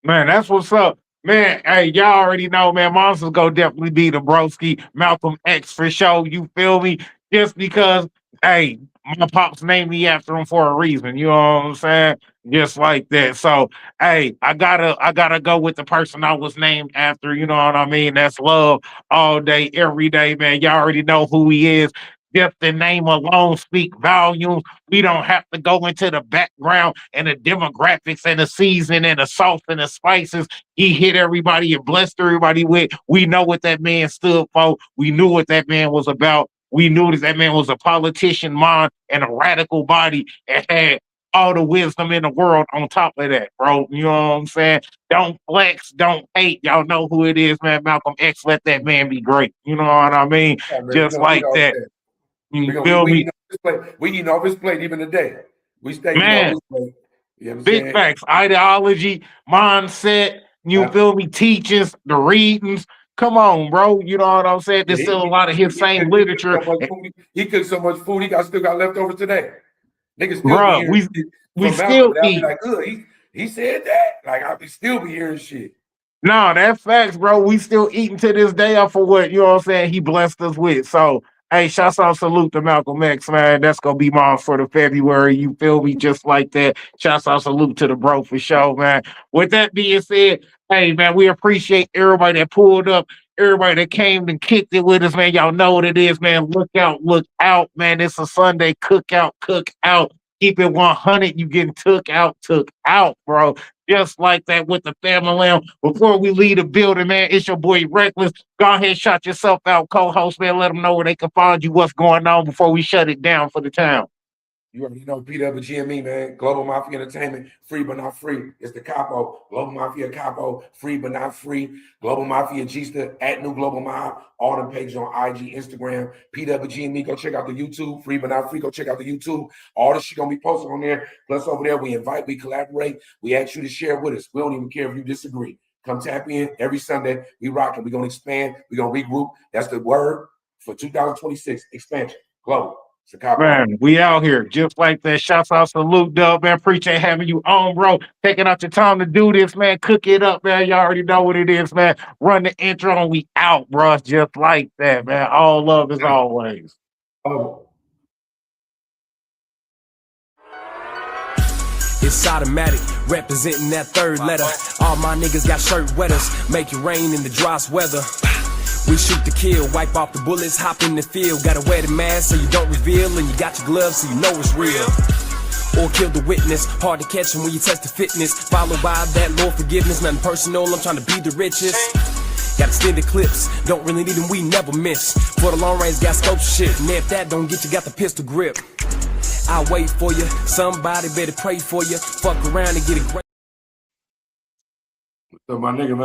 Man, that's what's up. Man, hey, y'all already know, man, Monsters gonna definitely be the broski, Malcolm X for sure. You feel me? Just because, hey, my pops named me after him for a reason. You know what I'm saying? Just like that. So, hey, I gotta go with the person I was named after. You know what I mean? That's love all day, every day, man. Y'all already know who he is. Just the name alone speak volumes. We don't have to go into the background and the demographics and the season and the sauce and the spices he hit everybody and blessed everybody with. We know what that man stood for. We knew what that man was about. We knew that man was a politician mind and a radical body and had all the wisdom in the world on top of that, bro. You know what I'm saying? Don't flex, don't hate. Y'all know who it is, man. Malcolm X, let that man be great. You know what I mean? Yeah, man, Just like that. You feel me? We eating off his plate even today. We stay eating off Man, his plate. You know what I'm big saying? facts, ideology, mindset, you feel me, teachings, the readings. Come on, bro. You know what I'm saying? There's still a lot of his same literature. He cooked so much food, still got leftovers today. Niggas still be Bro, hearing shit we from Malcolm, still and I'll be eat. like, good, he said that. Like, I be still be hearing shit. No, that's facts, bro. We still eating to this day off of what, you know what I'm saying, he blessed us with. So, hey, shouts out, salute to Malcolm X, man. That's going to be mine for the February. You feel me? Just like that. Shouts out, salute to the bro for sure, man. With that being said, hey, man, we appreciate everybody that pulled up, everybody that came and kicked it with us, man. Y'all know what it is, man. Look out, man. It's a Sunday cookout. Keep it 100. You getting took out, bro. Just like that with the family lamb. Before we leave the building, man, it's your boy Reckless. Go ahead, shout yourself out, co-host, man. Let them know where they can find you, what's going on before we shut it down for the town. You already know P.2, man. Global Mafia Entertainment, free but not free. It's the Capo. Global Mafia Capo, free but not free. Global Mafia Gista, at New Global Mob. All them pages on IG, Instagram. P.2, go check out the YouTube. Free but not free, go check out the YouTube. All this shit gonna be posted on there. Plus over there, we invite, we collaborate. We ask you to share with us. We don't even care if you disagree. Come tap in every Sunday. We rocking. We're gonna expand. We're gonna regroup. That's the word for 2026. Expansion. Global. Man, we out here just like that. Shouts out to Luke Dub, man. Appreciate having you on, bro. Taking out your time to do this, man. Cook it up, man. You already know what it is, man. Run the intro and we out, bro. Just like that, man. All love as always. Oh. It's automatic, representing that third letter. All my niggas got shirt wetters, make it rain in the dryest weather. We shoot to kill, wipe off the bullets, hop in the field. Gotta wear the mask so you don't reveal, and you got your gloves so you know it's real. Or kill the witness, hard to catch him when you test the fitness. Followed by that Lord forgiveness, nothing personal, I'm trying to be the richest. Got extended clips, don't really need them, we never miss. For the long range, got scope shit, and if that don't get you, got the pistol grip. I'll wait for you, somebody better pray for you. Fuck around and get it great. So my nigga, man.